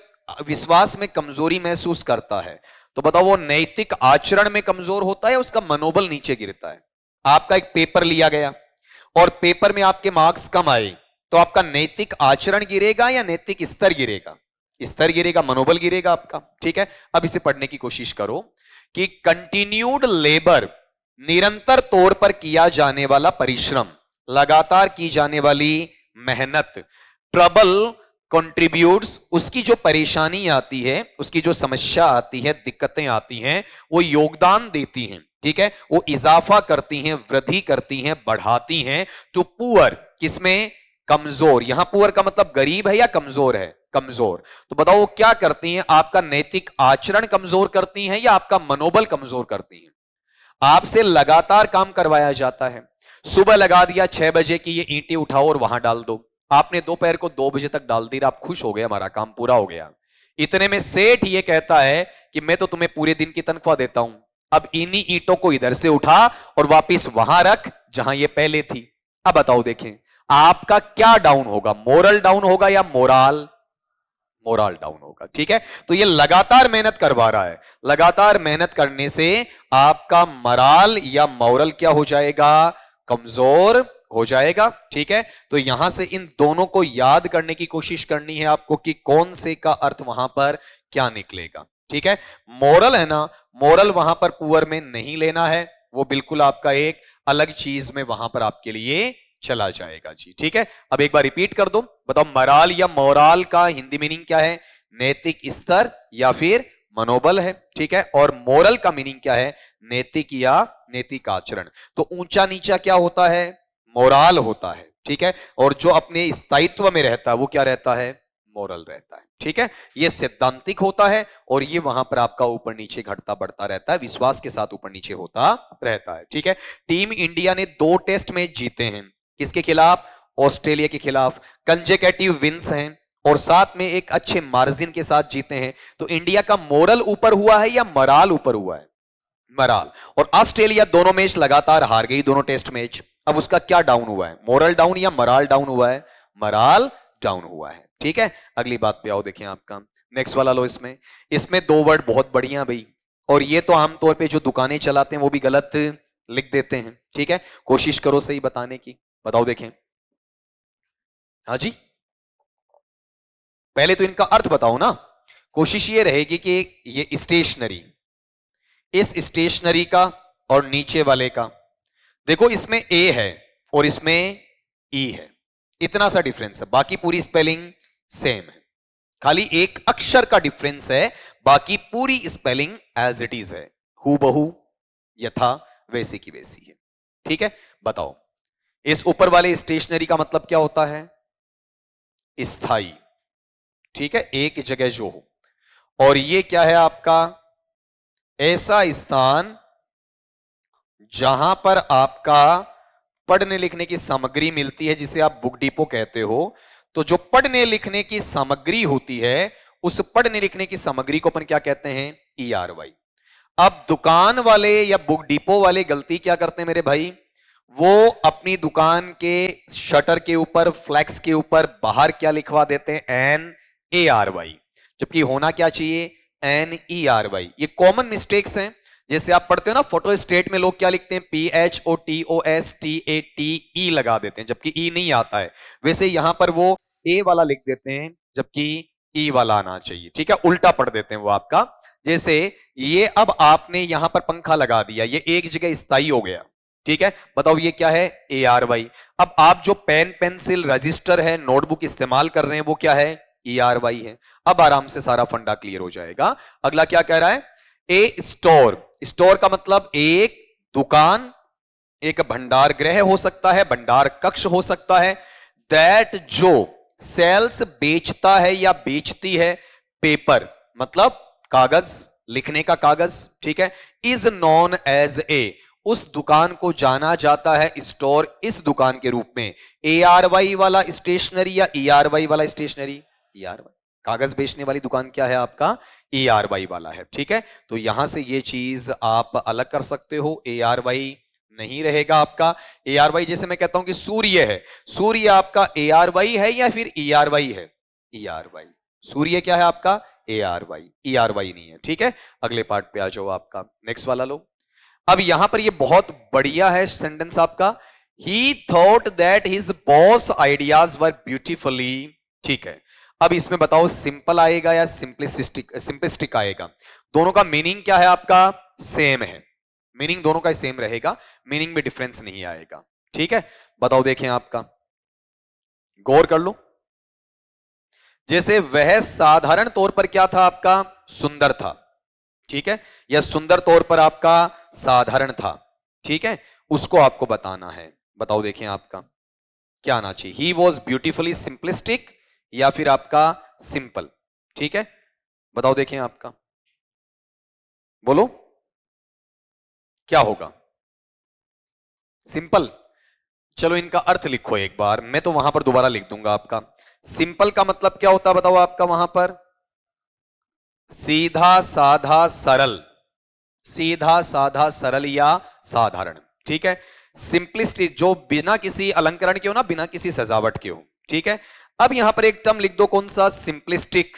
विश्वास में कमजोरी महसूस करता है तो बताओ वो नैतिक आचरण में कमजोर होता है, उसका मनोबल नीचे गिरता है। आपका एक पेपर लिया गया और पेपर में आपके मार्क्स कम आए तो आपका नैतिक आचरण गिरेगा या नैतिक स्तर गिरेगा, स्तर गिरेगा, मनोबल गिरेगा आपका, ठीक है। अब इसे पढ़ने की कोशिश करो कि कंटिन्यूड लेबर, निरंतर तौर पर किया जाने वाला परिश्रम, लगातार की जाने वाली मेहनत, ट्रबल कंट्रीब्यूट्स, उसकी जो परेशानी आती है, उसकी जो समस्या आती है, दिक्कतें आती हैं, वो योगदान देती हैं, ठीक है, वो इजाफा करती हैं, वृद्धि करती हैं, बढ़ाती हैं टू पुअर, किसमें, कमजोर। यहां पुअर का मतलब गरीब है या कमजोर है, कमजोर। तो बताओ वो क्या करती हैं, आपका नैतिक आचरण कमजोर करती हैं या आपका मनोबल कमजोर करती हैं। आपसे लगातार काम करवाया जाता है, सुबह लगा दिया 6 बजे की ये ईंटें उठाओ और वहां डाल दो, आपने दोपहर को 2 बजे तक डाल दी, आप खुश हो गए, हमारा काम पूरा हो गया। इतने में सेठ ये कहता है कि मैं तो तुम्हें पूरे दिन की तनख्वाह देता हूं, अब इन्हीं ईंटों को इधर से उठा और वापिस वहां रख जहां ये पहले थी। अब बताओ, देखें आपका क्या डाउन होगा, मोरल डाउन होगा या मोराल, मोरल डाउन होगा, ठीक है। तो ये लगातार मेहनत करवा रहा है, लगातार मेहनत करने से आपका मराल या मोरल क्या हो जाएगा, कमजोर हो जाएगा। ठीक है, तो यहां से इन दोनों को याद करने की कोशिश करनी है आपको कि कौन से का अर्थ वहां पर क्या निकलेगा। ठीक है, मोरल है ना, मोरल वहां पर पुअर में नहीं लेना है, वो बिल्कुल आपका एक अलग चीज में वहां पर आपके लिए चला जाएगा जी। ठीक है, अब एक बार रिपीट कर दो, बताओ मराल या मोराल का हिंदी मीनिंग क्या है? नैतिक स्तर या फिर मनोबल है। ठीक है, और मोरल का मीनिंग क्या है? नैतिक या नैतिक आचरण। तो ऊंचा नीचा क्या होता है? मोराल होता है। ठीक है, और जो अपने स्थायित्व में रहता है वो क्या रहता है? मोरल रहता है। ठीक है, ये सैद्धांतिक होता है और ये वहां पर आपका ऊपर नीचे घटता बढ़ता रहता है, विश्वास के साथ ऊपर नीचे होता रहता है। ठीक है, टीम इंडिया ने 2 टेस्ट मैच जीते हैं। किसके खिलाफ? ऑस्ट्रेलिया के खिलाफ। कंसेक्यूटिव विंस हैं और साथ में एक अच्छे मार्जिन के साथ जीते हैं। तो इंडिया का मोरल ऊपर हुआ है या मराल ऊपर हुआ है? मराल। और ऑस्ट्रेलिया दोनों मैच लगातार हार गई, दोनों टेस्ट मैच। अब उसका क्या डाउन हुआ है? मोरल डाउन या मराल डाउन हुआ है? मराल डाउन हुआ है। ठीक है, अगली बात पे आओ, देखें आपका नेक्स्ट वाला लो। इसमें इसमें 2 वर्ड बहुत बढ़िया भाई, और ये तो आमतौर पे जो दुकानें चलाते हैं वो भी गलत लिख देते हैं। ठीक है, कोशिश करो सही बताने की। बताओ देखें। हाँ जी, पहले तो इनका अर्थ बताओ ना। कोशिश ये रहेगी कि ये स्टेशनरी, इस स्टेशनरी का और नीचे वाले का, देखो इसमें ए है और इसमें ई है, इतना सा डिफरेंस है, बाकी पूरी स्पेलिंग सेम है। खाली एक अक्षर का डिफरेंस है, बाकी पूरी स्पेलिंग एज इट इज है, हूबहू यथा वैसी की वैसी है। ठीक है, बताओ इस ऊपर वाले स्टेशनरी का मतलब क्या होता है? स्थाई। ठीक है, एक जगह जो हो। और ये क्या है आपका? ऐसा स्थान जहां पर आपका पढ़ने लिखने की सामग्री मिलती है, जिसे आप बुक डिपो कहते हो। तो जो पढ़ने लिखने की सामग्री होती है, उस पढ़ने लिखने की सामग्री को अपन क्या कहते हैं? ERY। अब दुकान वाले या बुक डिपो वाले गलती क्या करते हैं मेरे भाई? वो अपनी दुकान के शटर के ऊपर, फ्लैक्स के ऊपर बाहर क्या लिखवा देते हैं? NARY, जबकि होना क्या चाहिए? NERY। ये कॉमन मिस्टेक्स हैं। जैसे आप पढ़ते हो ना फोटो स्टेट में, लोग क्या लिखते हैं? PHOTOSTATE लगा देते हैं, जबकि ई नहीं आता है। वैसे यहां पर वो ए वाला लिख देते हैं, जबकि ई वाला आना चाहिए। ठीक है, उल्टा पढ़ देते हैं वो आपका। जैसे ये अब आपने यहां पर पंखा लगा दिया, ये एक जगह स्थायी हो गया। ठीक है, बताओ ये क्या है? ARY। अब आप जो पेन पेंसिल रजिस्टर है, नोटबुक इस्तेमाल कर रहे हैं, वो क्या है? ERY है। अब आराम से सारा फंडा क्लियर हो जाएगा। अगला क्या कह रहा है? ए स्टोर। स्टोर का मतलब एक दुकान, एक भंडार गृह हो सकता है, भंडार कक्ष हो सकता है। दैट जो सेल्स बेचता है या बेचती है पेपर, मतलब कागज, लिखने का कागज। ठीक है, इज नॉन एज ए, उस दुकान को जाना जाता है स्टोर, इस दुकान के रूप में। ARY वाला स्टेशनरी या ERY वाला स्टेशनरी? ERY। कागज बेचने वाली दुकान क्या है आपका? ERY वाला है। ठीक है, तो यहां से ये चीज आप अलग कर सकते हो। ARY नहीं रहेगा आपका। ARY, जैसे मैं कहता हूं कि सूर्य है, सूर्य आपका ARY है या फिर ERY है? ERY। सूर्य क्या है आपका? ARY। ERY नहीं है। ठीक है, अगले पार्ट पे आ जाओ, आपका नेक्स्ट वाला लो। अब यहां पर ये बहुत बढ़िया है सेंटेंस आपका। ही thought that his boss ideas were beautifully. ठीक है, अब इसमें बताओ सिंपल आएगा या सिंपलिस्टिक आएगा? दोनों का मीनिंग क्या है आपका? सेम है, मीनिंग दोनों का सेम रहेगा, मीनिंग में डिफरेंस नहीं आएगा। ठीक है, बताओ देखें आपका, गौर कर लो। जैसे वह साधारण तौर पर क्या था आपका? सुंदर था। ठीक है, या सुंदर तौर पर आपका साधारण था। ठीक है, उसको आपको बताना है। बताओ देखें आपका क्या आना चाहिए? ही वॉज ब्यूटीफुली सिंपलिस्टिक या फिर आपका सिंपल? ठीक है, बताओ देखें आपका, बोलो क्या होगा? सिंपल। चलो इनका अर्थ लिखो एक बार, मैं तो वहां पर दोबारा लिख दूंगा आपका। सिंपल का मतलब क्या होता है बताओ आपका? वहां पर सीधा साधा सरल, सीधा साधा सरल या साधारण। ठीक है, सिंपलिस्टिक जो बिना किसी अलंकरण के हो ना, बिना किसी सजावट के हो। ठीक है, अब यहां पर एक टर्म लिख दो, कौन सा? सिंपलिस्टिक।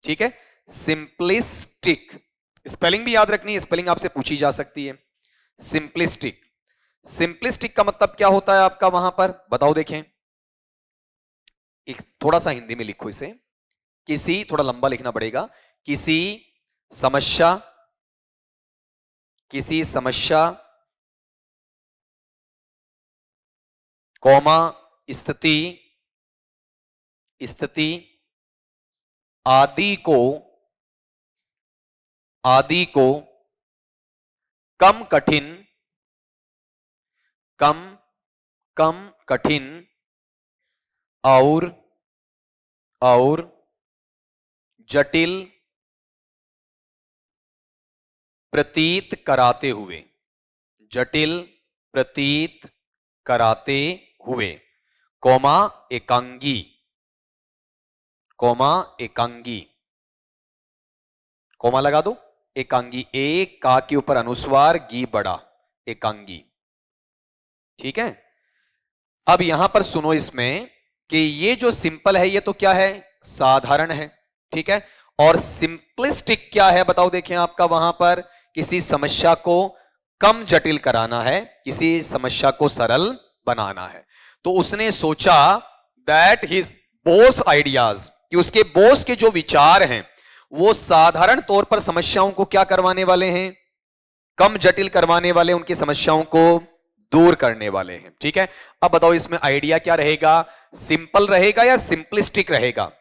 ठीक है, सिंपलिस्टिक। स्पेलिंग भी याद रखनी है, स्पेलिंग आपसे पूछी जा सकती है। सिंपलिस्टिक, सिंपलिस्टिक का मतलब क्या होता है आपका वहां पर, बताओ देखें। एक थोड़ा सा हिंदी में लिखो इसे, किसी, थोड़ा लंबा लिखना पड़ेगा, किसी समस्या, किसी समस्या, कौमा, स्थिति, स्थिति आदि को, आदि को कम कठिन, कम कम कठिन और जटिल प्रतीत कराते हुए, जटिल प्रतीत कराते हुए, कौमा एकांगी, कौमा एकांगी, कौमा लगा दो, एकांगी, एक का के ऊपर अनुस्वार, गी बड़ा, एकांगी। ठीक है, अब यहां पर सुनो इसमें कि ये जो सिंपल है ये तो क्या है, साधारण है। ठीक है, और सिंपलिस्टिक क्या है बताओ देखें आपका वहां पर, किसी समस्या को कम जटिल कराना है, किसी समस्या को सरल बनाना है। तो उसने सोचा दैट हिज बॉस आइडियाज, कि उसके बॉस के जो विचार हैं वो साधारण तौर पर समस्याओं को क्या करवाने वाले हैं, कम जटिल करवाने वाले, उनकी समस्याओं को दूर करने वाले हैं। ठीक है, अब बताओ इसमें आइडिया क्या रहेगा, सिंपल रहेगा या सिंपलिस्टिक रहेगा।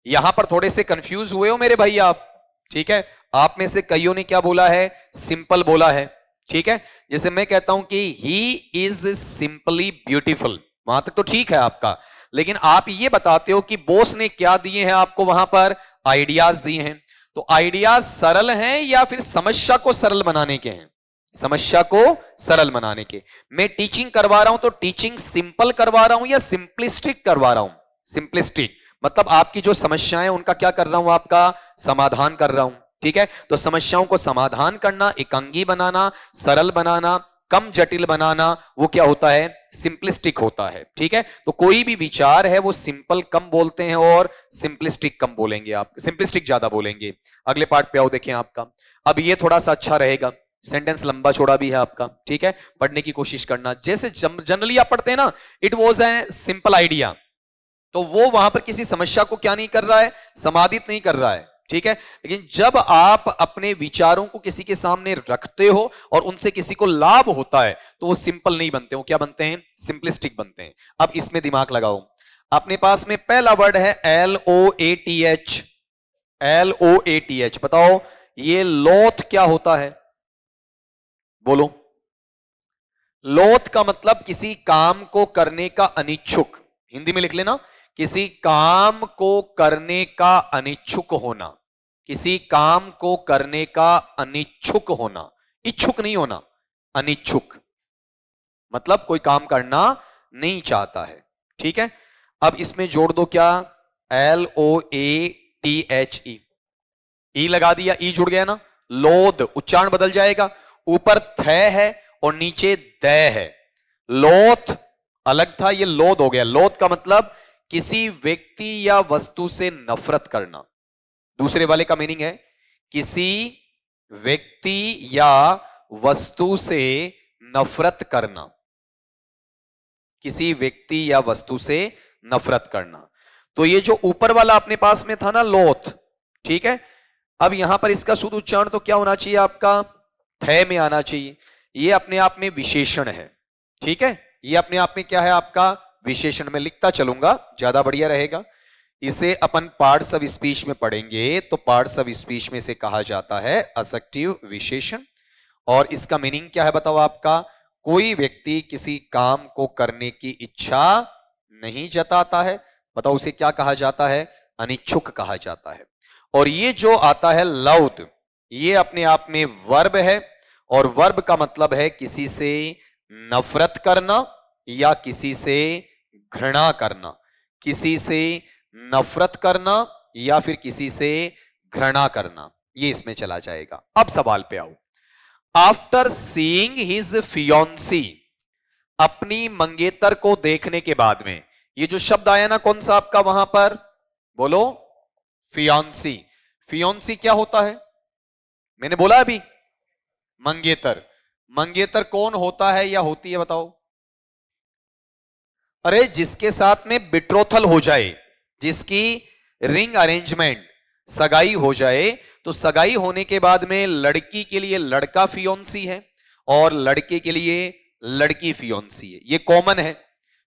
यहां पर थोड़े से कंफ्यूज हुए हो मेरे भाई आप। ठीक है, आप में से कईयों ने क्या बोला है, सिंपल बोला है। ठीक है, जैसे मैं कहता हूं कि ही इज सिंपली ब्यूटीफुल, वहां तक तो ठीक है आपका, लेकिन आप ये बताते हो कि बॉस ने क्या दिए हैं आपको वहां पर, आइडियाज दिए हैं। तो आइडियाज सरल हैं या फिर समस्या को सरल बनाने के हैं, समस्या को सरल बनाने के। मैं टीचिंग करवा रहा हूं तो टीचिंग सिंपल करवा रहा हूं या सिंपलिस्टिक करवा रहा हूं, सिंपलिस्टिक, मतलब आपकी जो समस्याएं उनका क्या कर रहा हूं, आपका समाधान कर रहा हूं। ठीक है, तो समस्याओं को समाधान करना, एकांगी बनाना, सरल बनाना, कम जटिल बनाना, वो क्या होता है, सिंपलिस्टिक होता है। ठीक है, तो कोई भी विचार है वो सिंपल कम बोलते हैं और सिंपलिस्टिक कम बोलेंगे, आप सिंपलिस्टिक ज्यादा बोलेंगे। अगले पार्ट पे आओ देखें आपका, अब ये थोड़ा सा अच्छा रहेगा, सेंटेंस लंबा चौड़ा भी है आपका। ठीक है, पढ़ने की कोशिश करना, जैसे जनरली आप पढ़ते हैं ना, it was a simple idea, तो वो वहां पर किसी समस्या को क्या नहीं कर रहा है, समाधित नहीं कर रहा है। ठीक है, लेकिन जब आप अपने विचारों को किसी के सामने रखते हो और उनसे किसी को लाभ होता है तो वो सिंपल नहीं बनते, वो क्या बनते हैं, सिंपलिस्टिक बनते हैं। अब इसमें दिमाग लगाओ, अपने पास में पहला वर्ड है LOATH, LOATH, बताओ ये लोथ क्या होता है, बोलो। लोथ का मतलब किसी काम को करने का अनिच्छुक, हिंदी में लिख लेना, किसी काम को करने का अनिच्छुक होना, किसी काम को करने का अनिच्छुक होना, इच्छुक नहीं होना, अनिच्छुक मतलब कोई काम करना नहीं चाहता है। ठीक है, अब इसमें जोड़ दो क्या, LOATHE, ई लगा दिया, ई जुड़ गया ना, लोध, उच्चारण बदल जाएगा, ऊपर थ है और नीचे द है, लोथ अलग था, ये लोध हो गया। लोथ का मतलब किसी व्यक्ति या वस्तु से नफरत करना, दूसरे वाले का मीनिंग है किसी व्यक्ति या वस्तु से नफरत करना, किसी व्यक्ति या वस्तु से नफरत करना। तो ये जो ऊपर वाला अपने पास में था ना, लोथ, ठीक है, अब यहां पर इसका शुद्ध उच्चारण तो क्या होना चाहिए आपका, थ में आना चाहिए। ये अपने आप में विशेषण है। ठीक है, ये अपने आप में क्या है आपका, विशेषण। में लिखता चलूंगा, ज्यादा बढ़िया रहेगा। इसे अपन पार्ट्स ऑफ स्पीच में पढ़ेंगे तो पार्ट्स ऑफ स्पीच में से कहा जाता है असक्टिव विशेषण। और इसका मीनिंग क्या है बताओ आपका, कोई व्यक्ति किसी काम को करने की इच्छा नहीं जताता है, बताओ उसे क्या कहा जाता है, अनिच्छुक कहा जाता है। और ये जो आता है लौद, ये अपने आप में वर्ब है, और वर्ब का मतलब है किसी से नफरत करना या किसी से घृणा करना, किसी से नफरत करना या फिर किसी से घृणा करना, ये इसमें चला जाएगा। अब सवाल पे आओ, आफ्टर सीइंग हिज फियोन्सी, अपनी मंगेतर को देखने के बाद में, ये जो शब्द आया ना कौन सा आपका वहां पर, बोलो, फियोन्सी। फियोन्सी क्या होता है, मैंने बोला अभी, मंगेतर। मंगेतर कौन होता है या होती है बताओ? अरे जिसके साथ में बिट्रोथल हो जाए, जिसकी रिंग अरेंजमेंट सगाई हो जाए, तो सगाई होने के बाद में लड़की के लिए लड़का फियोंसी है और लड़के के लिए लड़की फियोंसी है। ये कॉमन है,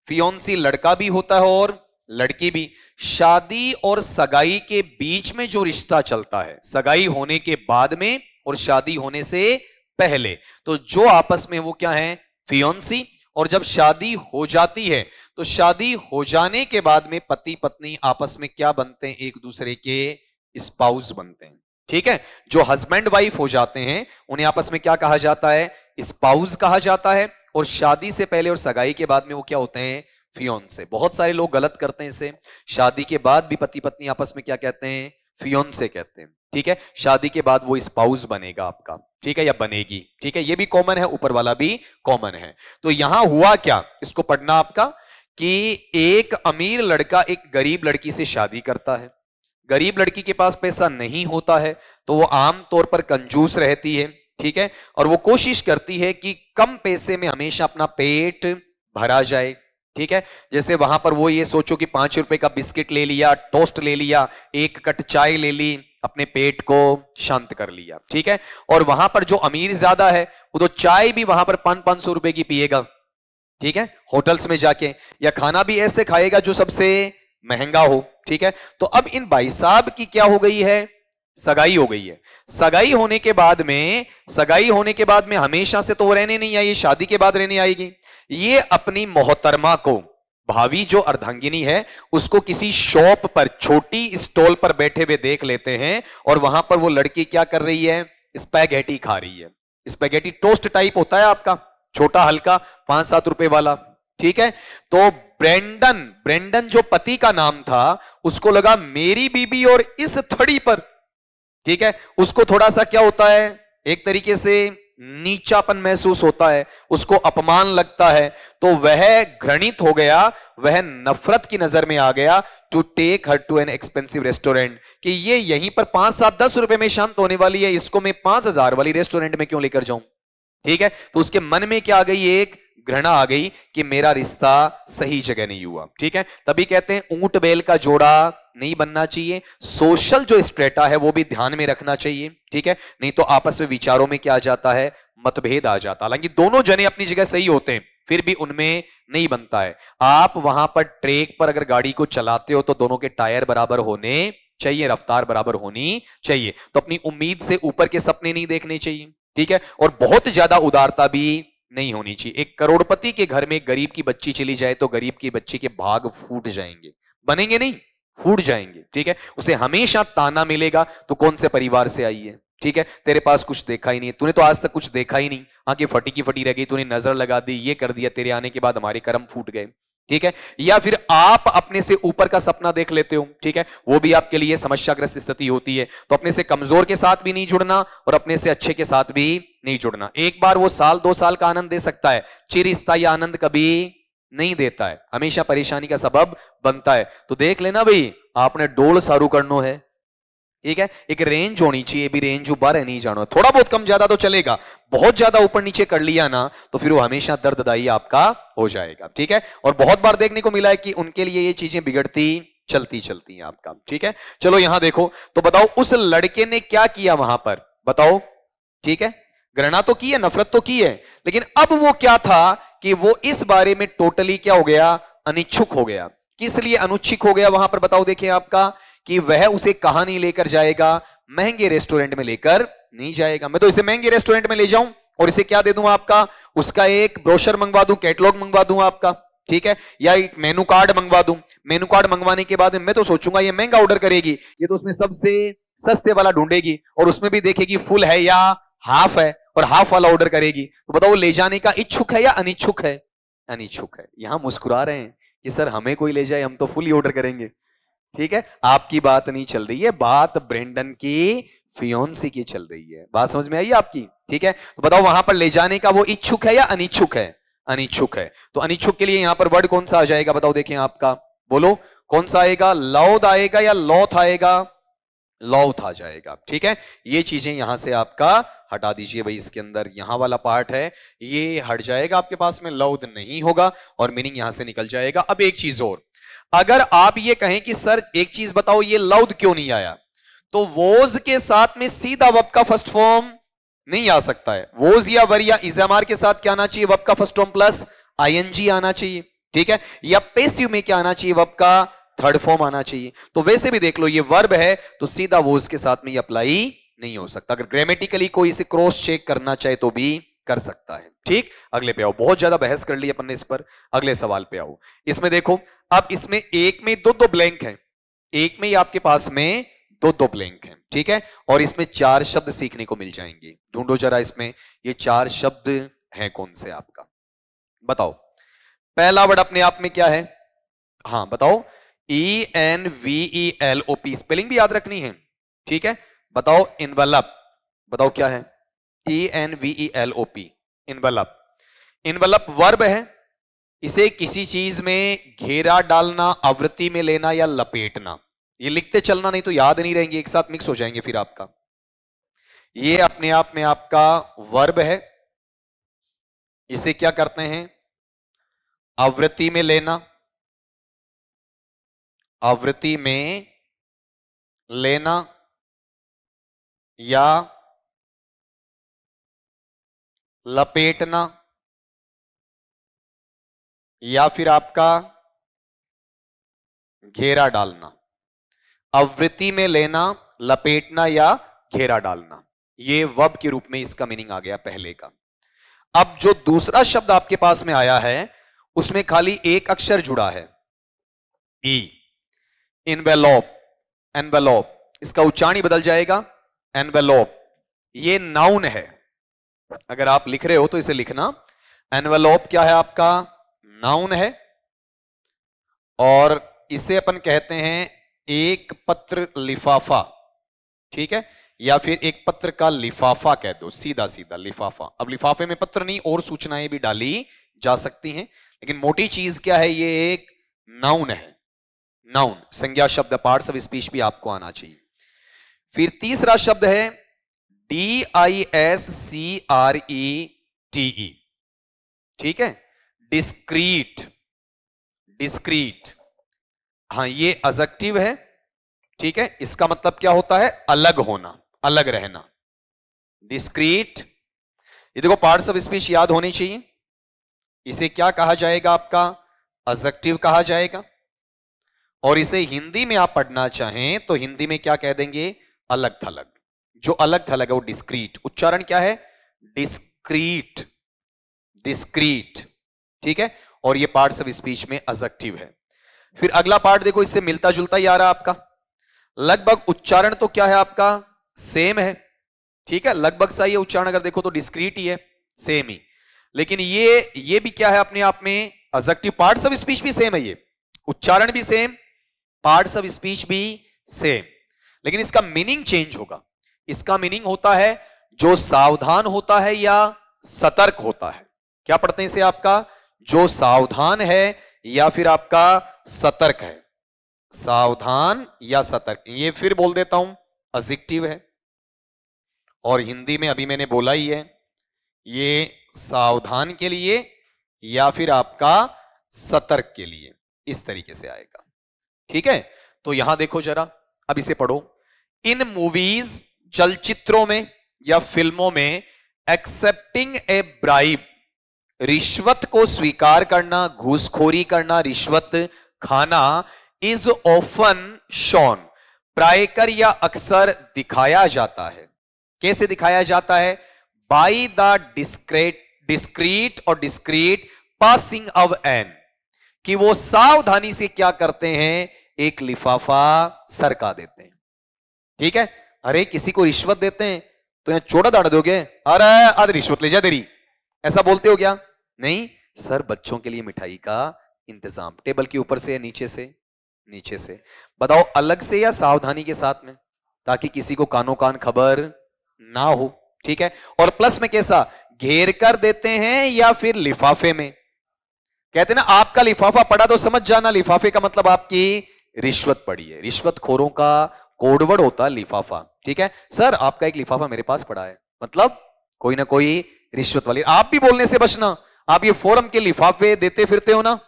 फियोंसी लड़का भी होता है और लड़की भी। शादी और सगाई के बीच में जो रिश्ता चलता है, सगाई होने के बाद में और शादी होने से पहले, तो जो आपस में वो क्या है, फियोंसी। और जब शादी हो जाती है तो शादी हो जाने के बाद में पति पत्नी आपस में क्या बनते हैं, एक दूसरे के स्पाउस बनते हैं। ठीक है, जो हस्बैंड वाइफ हो जाते हैं उन्हें आपस में क्या कहा जाता है, स्पाउस कहा जाता है। और शादी से पहले और सगाई के बाद में वो क्या होते हैं, फियोंसे। बहुत सारे लोग गलत करते हैं इसे, शादी के बाद भी पति पत्नी आपस में क्या कहते हैं, फियोंसे कहते हैं। ठीक है, शादी के बाद वो स्पाउस बनेगा आपका, ठीक है, या बनेगी। ठीक है, ये भी कॉमन है, ऊपर वाला भी कॉमन है। तो यहां हुआ क्या, इसको पढ़ना आपका, कि एक अमीर लड़का एक गरीब लड़की से शादी करता है। गरीब लड़की के पास पैसा नहीं होता है तो वो आम तौर पर कंजूस रहती है। ठीक है, और वो कोशिश करती है कि कम पैसे में हमेशा अपना पेट भरा जाए। ठीक है, जैसे वहां पर वो ये सोचो कि 5 रुपए का बिस्किट ले लिया, टोस्ट ले लिया, एक कट चाय ले ली, अपने पेट को शांत कर लिया। ठीक है, और वहां पर जो अमीर ज्यादा है वो तो चाय भी वहां पर 500-500 रुपए की पिएगा। ठीक है, होटल्स में जाके, या खाना भी ऐसे खाएगा जो सबसे महंगा हो। ठीक है, तो अब इन भाई साहब की क्या हो गई है, सगाई हो गई है। सगाई होने के बाद में हमेशा से तो वो रहने नहीं आई, शादी के बाद रहने आएगी। ये अपनी मोहतरमा को, भावी जो अर्धांगिनी है, उसको किसी शॉप पर, छोटी स्टॉल पर बैठे हुए देख लेते हैं और वहां पर वो लड़की क्या कर रही है, स्पैगेटी खा रही है। स्पैगेटी टोस्ट टाइप होता है आपका, छोटा हल्का, 5-7 रुपए वाला। ठीक है, तो ब्रेंडन जो पति का नाम था, उसको लगा मेरी बीबी और इस थड़ी पर, ठीक है, उसको थोड़ा सा क्या होता है, एक तरीके से नीचापन महसूस होता है, उसको अपमान लगता है। तो वह घृणित हो गया, वह नफरत की नजर में आ गया, to take her to an expensive restaurant, कि ये यहीं पर 5-7-10 रुपए में शांत होने वाली है, इसको मैं 5,000 वाली रेस्टोरेंट में क्यों लेकर जाऊं। ठीक है, तो उसके मन में क्या आ गई, एक घृणा आ गई कि मेरा रिश्ता सही जगह नहीं हुआ। ठीक है, तभी कहते हैं ऊंट बैल का जोड़ा नहीं बनना चाहिए, सोशल जो स्ट्रेटा है वो भी ध्यान में रखना चाहिए। ठीक है, नहीं तो आपस में विचारों में क्या आ जाता है, मतभेद आ जाता। हालांकि दोनों जने अपनी जगह सही होते हैं, फिर भी उनमें नहीं बनता है। आप वहां पर ट्रैक पर अगर गाड़ी को चलाते हो तो दोनों के टायर बराबर होने चाहिए, रफ्तार बराबर होनी चाहिए। तो अपनी उम्मीद से ऊपर के सपने नहीं देखने चाहिए। ठीक है, और बहुत ज्यादा उदारता भी नहीं होनी चाहिए। एक करोड़पति के घर में एक गरीब की बच्ची चली जाए तो गरीब की बच्ची के भाग फूट जाएंगे, बनेंगे नहीं, फूट जाएंगे। ठीक है, उसे हमेशा ताना मिलेगा, तो कौन से परिवार से आई है। ठीक है, तेरे पास कुछ देखा ही नहीं, तूने तो आज तक कुछ देखा ही नहीं, आंखें फटी की फटी रह गई, तूने नजर लगा दी, ये कर दिया, तेरे आने के बाद हमारे कर्म फूट गए। ठीक है, या फिर आप अपने से ऊपर का सपना देख लेते हो। ठीक है, वो भी आपके लिए समस्याग्रस्त स्थिति होती है। तो अपने से कमजोर के साथ भी नहीं जुड़ना और अपने से अच्छे के साथ भी नहीं जुड़ना। एक बार वो 1-2 साल का आनंद दे सकता है, चिरस्थायी आनंद कभी नहीं देता है, हमेशा परेशानी का सबब बनता है। तो देख लेना भाई, आपने डोल सारू करनो है। ठीक है, एक रेंज होनी चाहिए, भी रेंज ऊपर है नहीं जानो, थोड़ा बहुत कम ज्यादा तो चलेगा, बहुत ज्यादा ऊपर नीचे कर लिया ना तो फिर वो हमेशा दर्ददाई आपका हो जाएगा। ठीक है, और बहुत बार देखने को मिला है कि उनके लिए ये चीजें बिगड़ती चलती हैं आपका। ठीक है, चलो यहां देखो, तो बताओ उस लड़के ने क्या किया वहां पर, बताओ। ठीक है, घृणा तो की है, नफरत तो की है, लेकिन अब वो क्या था कि वो इस बारे में टोटली क्या हो गया, अनिच्छुक हो गया। किस लिए अनुच्छिक हो गया वहां पर, बताओ। देखिए आपका, कि वह उसे कहां नहीं लेकर जाएगा, महंगे रेस्टोरेंट में लेकर नहीं जाएगा। मैं तो इसे महंगे रेस्टोरेंट में ले जाऊं और इसे क्या दे दूं आपका, उसका एक ब्रोशर मंगवा दूं, कैटलॉग मंगवा दूं आपका। ठीक है, या एक मेनू कार्ड मंगवा दूं। मेनू कार्ड मंगवाने के बाद मैं तो सोचूंगा ये महंगा ऑर्डर करेगी, ये तो उसमें सबसे सस्ते वाला ढूंढेगी और उसमें भी देखेगी फुल है या हाफ है, और हाफ वाला ऑर्डर करेगी। तो बताओ ले जाने का इच्छुक है या अनिच्छुक है, अनिच्छुक है। यहां मुस्कुरा रहे हैं कि सर हमें कोई ले जाए, हम तो फुल ही ऑर्डर करेंगे। ठीक है, आपकी बात नहीं चल रही है, बात ब्रेंडन की फियोंसी की चल रही है। बात समझ में आई आपकी। ठीक है, तो बताओ वहां पर ले जाने का वो इच्छुक है या अनिच्छुक है, अनिच्छुक है। तो अनिच्छुक के लिए यहां पर वर्ड कौन सा आ जाएगा, बताओ। देखें आपका, बोलो कौन सा आएगा, लौद आएगा या लौथ आएगा, लॉउथ आ जाएगा। ठीक है, ये चीजें यहां से आपका हटा दीजिए भाई, इसके अंदर यहां वाला पार्ट है ये हट जाएगा, आपके पास में लॉउथ नहीं होगा और मीनिंग यहां से निकल जाएगा। अब एक चीज और, अगर आप ये कहें कि सर एक चीज बताओ ये लॉउथ क्यों नहीं आया, तो वोज के साथ में सीधा वर्ब का फर्स्ट फॉर्म नहीं आ सकता है। वोज या वर या इजमार के साथ क्या आना चाहिए, वर्ब का फर्स्ट फॉर्म प्लस आईएनजी आना चाहिए। ठीक है, या पेसिव में क्या आना चाहिए, वर्ब का थर्ड फॉर्म आना चाहिए। तो वैसे भी देख लो ये वर्ब है तो सीधा वोज के साथ में ये अप्लाई नहीं हो सकता। अगर ग्रामेटिकली कोई इसे क्रॉस चेक करना चाहे तो भी कर सकता है। ठीक, अगले पे आओ, बहुत ज्यादा बहस कर ली अपन ने इस पर, अगले सवाल पे आओ। इसमें देखो, अब इसमें एक में दो दो ब्लैंक है, एक में ही आपके पास में दो दो ब्लैंक है। ठीक है, और इसमें चार शब्द सीखने को मिल जाएंगे। ढूंढो जरा इसमें ये चार शब्द हैं कौन से, आपका बताओ। पहला वर्ड अपने आप में क्या है, हाँ बताओ, ENVELOP, स्पेलिंग भी याद रखनी है। ठीक है, बताओ इनवलप, बताओ क्या है, ENVELOP, इनवलप। इनवलप वर्ब है, इसे किसी चीज में घेरा डालना, आवृत्ति में लेना या लपेटना। ये लिखते चलना नहीं तो याद नहीं रहेंगे, एक साथ मिक्स हो जाएंगे फिर आपका। ये अपने आप में आपका वर्ब है, इसे क्या करते हैं, आवृत्ति में लेना, आवृत्ति में लेना या लपेटना, या फिर आपका घेरा डालना। आवृत्ति में लेना, लपेटना या घेरा डालना, ये वर्ब के रूप में इसका मीनिंग आ गया पहले का। अब जो दूसरा शब्द आपके पास में आया है उसमें खाली एक अक्षर जुड़ा है, ई, इनवेलोप, एनवेलोप, इसका उच्चारण ही बदल जाएगा, एनवेलोप। ये नाउन है, अगर आप लिख रहे हो तो इसे लिखना, एनवेलोप क्या है आपका, नाउन है, और इसे अपन कहते हैं एक पत्र लिफाफा। ठीक है, या फिर एक पत्र का लिफाफा कह दो, सीधा सीधा लिफाफा। अब लिफाफे में पत्र नहीं और सूचनाएं भी डाली जा सकती हैं, लेकिन मोटी चीज क्या है, ये एक नाउन है, नाउन, संज्ञा शब्द, पार्ट्स ऑफ स्पीच भी आपको आना चाहिए। फिर तीसरा शब्द है DISCRETE। ठीक है, डिस्क्रीट, डिस्क्रीट, हाँ ये एडजेक्टिव है। ठीक है, इसका मतलब क्या होता है, अलग होना, अलग रहना, डिस्क्रीट। ये देखो पार्ट्स ऑफ स्पीच याद होनी चाहिए, इसे क्या कहा जाएगा, आपका एडजेक्टिव कहा जाएगा। और इसे हिंदी में आप पढ़ना चाहें तो हिंदी में क्या कह देंगे, अलग थलग। जो अलग थलग है वो डिस्क्रीट, उच्चारण क्या है, डिस्क्रीट, डिस्क्रीट। ठीक है, और ये पार्ट्स ऑफ स्पीच में एडजेक्टिव है। फिर अगला पार्ट देखो, इससे मिलता जुलता ही आ रहा है आपका, लगभग उच्चारण तो क्या है आपका, सेम है। ठीक है, लगभग सा ये उच्चारण अगर देखो तो डिस्क्रीट ही है, सेम ही। लेकिन ये भी क्या है अपने आप में, एडजेक्टिव। पार्ट्स ऑफ स्पीच भी सेम है, ये उच्चारण भी सेम, पार्ट्स ऑफ स्पीच भी सेम, लेकिन इसका मीनिंग चेंज होगा। इसका मीनिंग होता है जो सावधान होता है या सतर्क होता है। क्या पढ़ते हैं इसे आपका, जो सावधान है या फिर आपका सतर्क है, सावधान या सतर्क। ये फिर बोल देता हूं, एडजेक्टिव है, और हिंदी में अभी मैंने बोला ही है, ये सावधान के लिए या फिर आपका सतर्क के लिए, इस तरीके से आएगा। ठीक है, तो यहां देखो जरा, अब इसे पढ़ो। इन मूवीज, चलचित्रों में या फिल्मों में, एक्सेप्टिंग ए ब्राइब, रिश्वत को स्वीकार करना, घूसखोरी करना, रिश्वत खाना, इज ऑफन शोन, प्रायकर या अक्सर दिखाया जाता है। कैसे दिखाया जाता है, बाई द डिस्क्रीट और डिस्क्रीट पासिंग ऑफ एन, कि वो सावधानी से क्या करते हैं, एक लिफाफा सरका देते हैं। ठीक है, अरे किसी को रिश्वत देते हैं तो यहां चोड़ा दाड़ दोगे, अरे आज रिश्वत ले जा तेरी, ऐसा बोलते हो क्या, नहीं सर बच्चों के लिए मिठाई का इंतजाम, टेबल के ऊपर से या नीचे से, नीचे से। बताओ अलग से या सावधानी के साथ में, ताकि किसी को कानो कान खबर ना हो। ठीक है, और प्लस में कैसा, घेर कर देते हैं या फिर लिफाफे में। कहते ना आपका लिफाफा पड़ा तो समझ जाना लिफाफे का मतलब आपकी रिश्वत पड़ी है। रिश्वतखोरों का कोडवर्ड होता है लिफाफा। ठीक है सर, आपका एक लिफाफा मेरे पास पड़ा है, मतलब कोई ना कोई रिश्वत वाली। आप भी बोलने से बचना, आप ये फोरम के लिफाफे देते फिरते हो ना,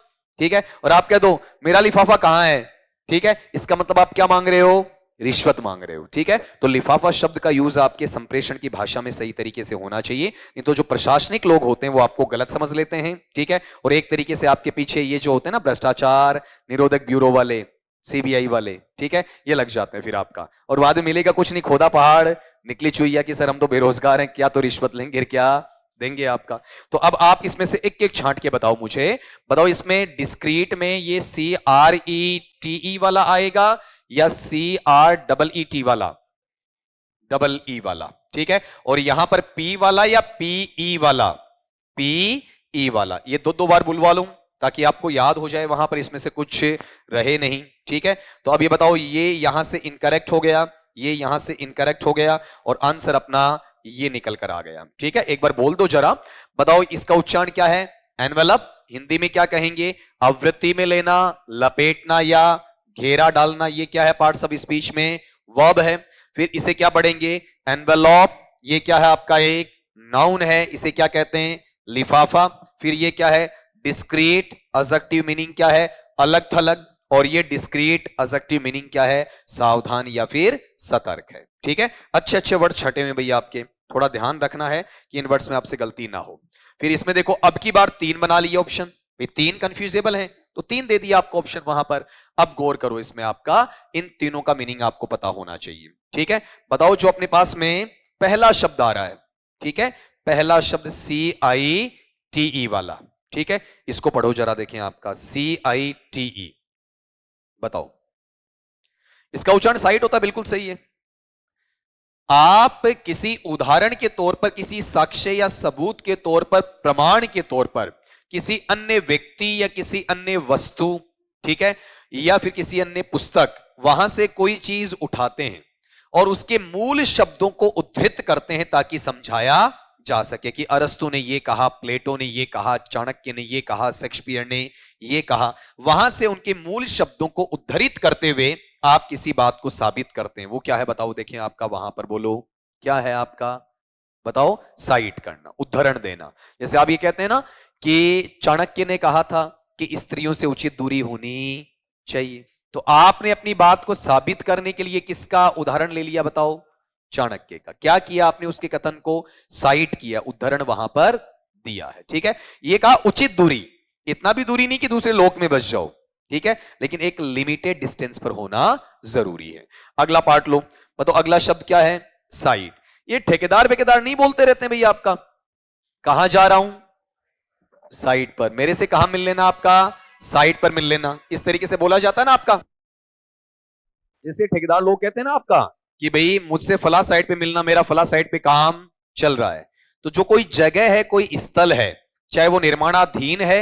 ठीक है, और आप कह दो मेरा लिफाफा कहां है, ठीक है, इसका मतलब आप क्या मांग रहे हो, रिश्वत मांग रहे हो। ठीक है, तो लिफाफा शब्द का यूज आपके संप्रेषण की भाषा में सही तरीके से होना चाहिए, नहीं तो जो प्रशासनिक लोग होते हैं वो आपको गलत समझ लेते हैं। ठीक है, और एक तरीके से आपके पीछे ये जो होते हैं ना भ्रष्टाचार निरोधक ब्यूरो वाले, सीबीआई वाले, ठीक है, ये लग जाते हैं फिर आपका, और बाद में मिलेगा कुछ नहीं, खोदा पहाड़ निकली चुईया कि सर हम तो बेरोजगार हैं, क्या तो रिश्वत लेंगे क्या देंगे आपका। तो अब आप इसमें से एक एक छांट के बताओ मुझे, बताओ इसमें डिस्क्रीट में ये CRETE वाला आएगा या CREET वाला, डबल ई वाला, ठीक है, और यहां पर P वाला या PE वाला, PE वाला, ये दो बार बुलवा लूं ताकि आपको याद हो जाए, वहां पर इसमें से कुछ रहे नहीं। ठीक है, तो अब ये बताओ, ये यहां से इनकरेक्ट हो गया, ये यहां से इनकरेक्ट हो गया, और आंसर अपना ये निकल कर आ गया। ठीक है, एक बार बोल दो जरा, बताओ इसका उच्चारण क्या है, एनवेलप, हिंदी में क्या कहेंगे, आवृत्ति में लेना, लपेटना या घेरा डालना, ये क्या है पार्ट्स ऑफ स्पीच में, वर्ब है। फिर इसे क्या पढ़ेंगे, एनवेलप, ये क्या है आपका एक नाउन है, इसे क्या कहते हैं, लिफाफा। फिर ये क्या है, डिस्क्रीट, एडजेक्टिव मीनिंग क्या है, अलग थलग, और ये डिस्क्रीट एडजेक्टिव मीनिंग क्या है, सावधान या फिर सतर्क है। ठीक है, अच्छे अच्छे वर्ड छटे हुए भैया आपके, थोड़ा ध्यान रखना है कि इन वर्ड्स में आपसे गलती ना हो। फिर इसमें देखो अब की बार 3 बना लिया ऑप्शन, ये 3 कंफ्यूजेबल है तो 3 दे दिया आपको ऑप्शन वहां पर। अब गौर करो, इसमें आपका इन तीनों का मीनिंग आपको पता होना चाहिए। ठीक है, बताओ जो अपने पास में पहला शब्द आ रहा है, ठीक है, पहला शब्द CITE वाला, ठीक है, इसको पढ़ो जरा, देखें आपका CITE, बताओ इसका उच्चारण साइट होता बिल्कुल सही है। आप किसी उदाहरण के तौर पर, किसी साक्ष्य या सबूत के तौर पर, प्रमाण के तौर पर किसी अन्य व्यक्ति या किसी अन्य वस्तु, ठीक है, या फिर किसी अन्य पुस्तक, वहां से कोई चीज उठाते हैं और उसके मूल शब्दों को उद्धृत करते हैं ताकि समझाया जा सके कि अरस्तु ने ये कहा, प्लेटो ने ये कहा, चाणक्य ने ये कहा, शेक्सपियर ने ये कहा, वहां से उनके मूल शब्दों को उद्धृत करते हुए आप किसी बात को साबित करते हैं। वो क्या है बताओ, देखें आपका वहां पर, बोलो क्या है आपका, बताओ, साइट करना, उद्धरण देना। जैसे आप ये कहते हैं ना कि चाणक्य ने कहा था कि स्त्रियों से उचित दूरी होनी चाहिए, तो आपने अपनी बात को साबित करने के लिए किसका उदाहरण ले लिया बताओ, चाणक्य का। क्या किया आपने, उसके कथन को साइट किया, उद्धरण वहां पर दिया है। ठीक है, ये कहा उचित दूरी, इतना भी दूरी नहीं कि दूसरे लोक में बच जाओ, ठीक है, लेकिन एक लिमिटेड डिस्टेंस पर होना जरूरी है। अगला पार्ट लो, बताओ अगला शब्द क्या है, साइट। ये ठेकेदार वेकेदार नहीं बोलते रहते हैं भैया, आपका कहां जा रहा हूं, साइट पर, मेरे से कहां मिल लेना, आपका साइट पर मिल लेना, इस तरीके से बोला जाता है ना आपका। जैसे ठेकेदार लोग कहते हैं ना आपका कि भाई मुझसे फला साइट पे मिलना, मेरा फला साइट पे काम चल रहा है। तो जो कोई जगह है, कोई स्थल है, चाहे वो निर्माणाधीन है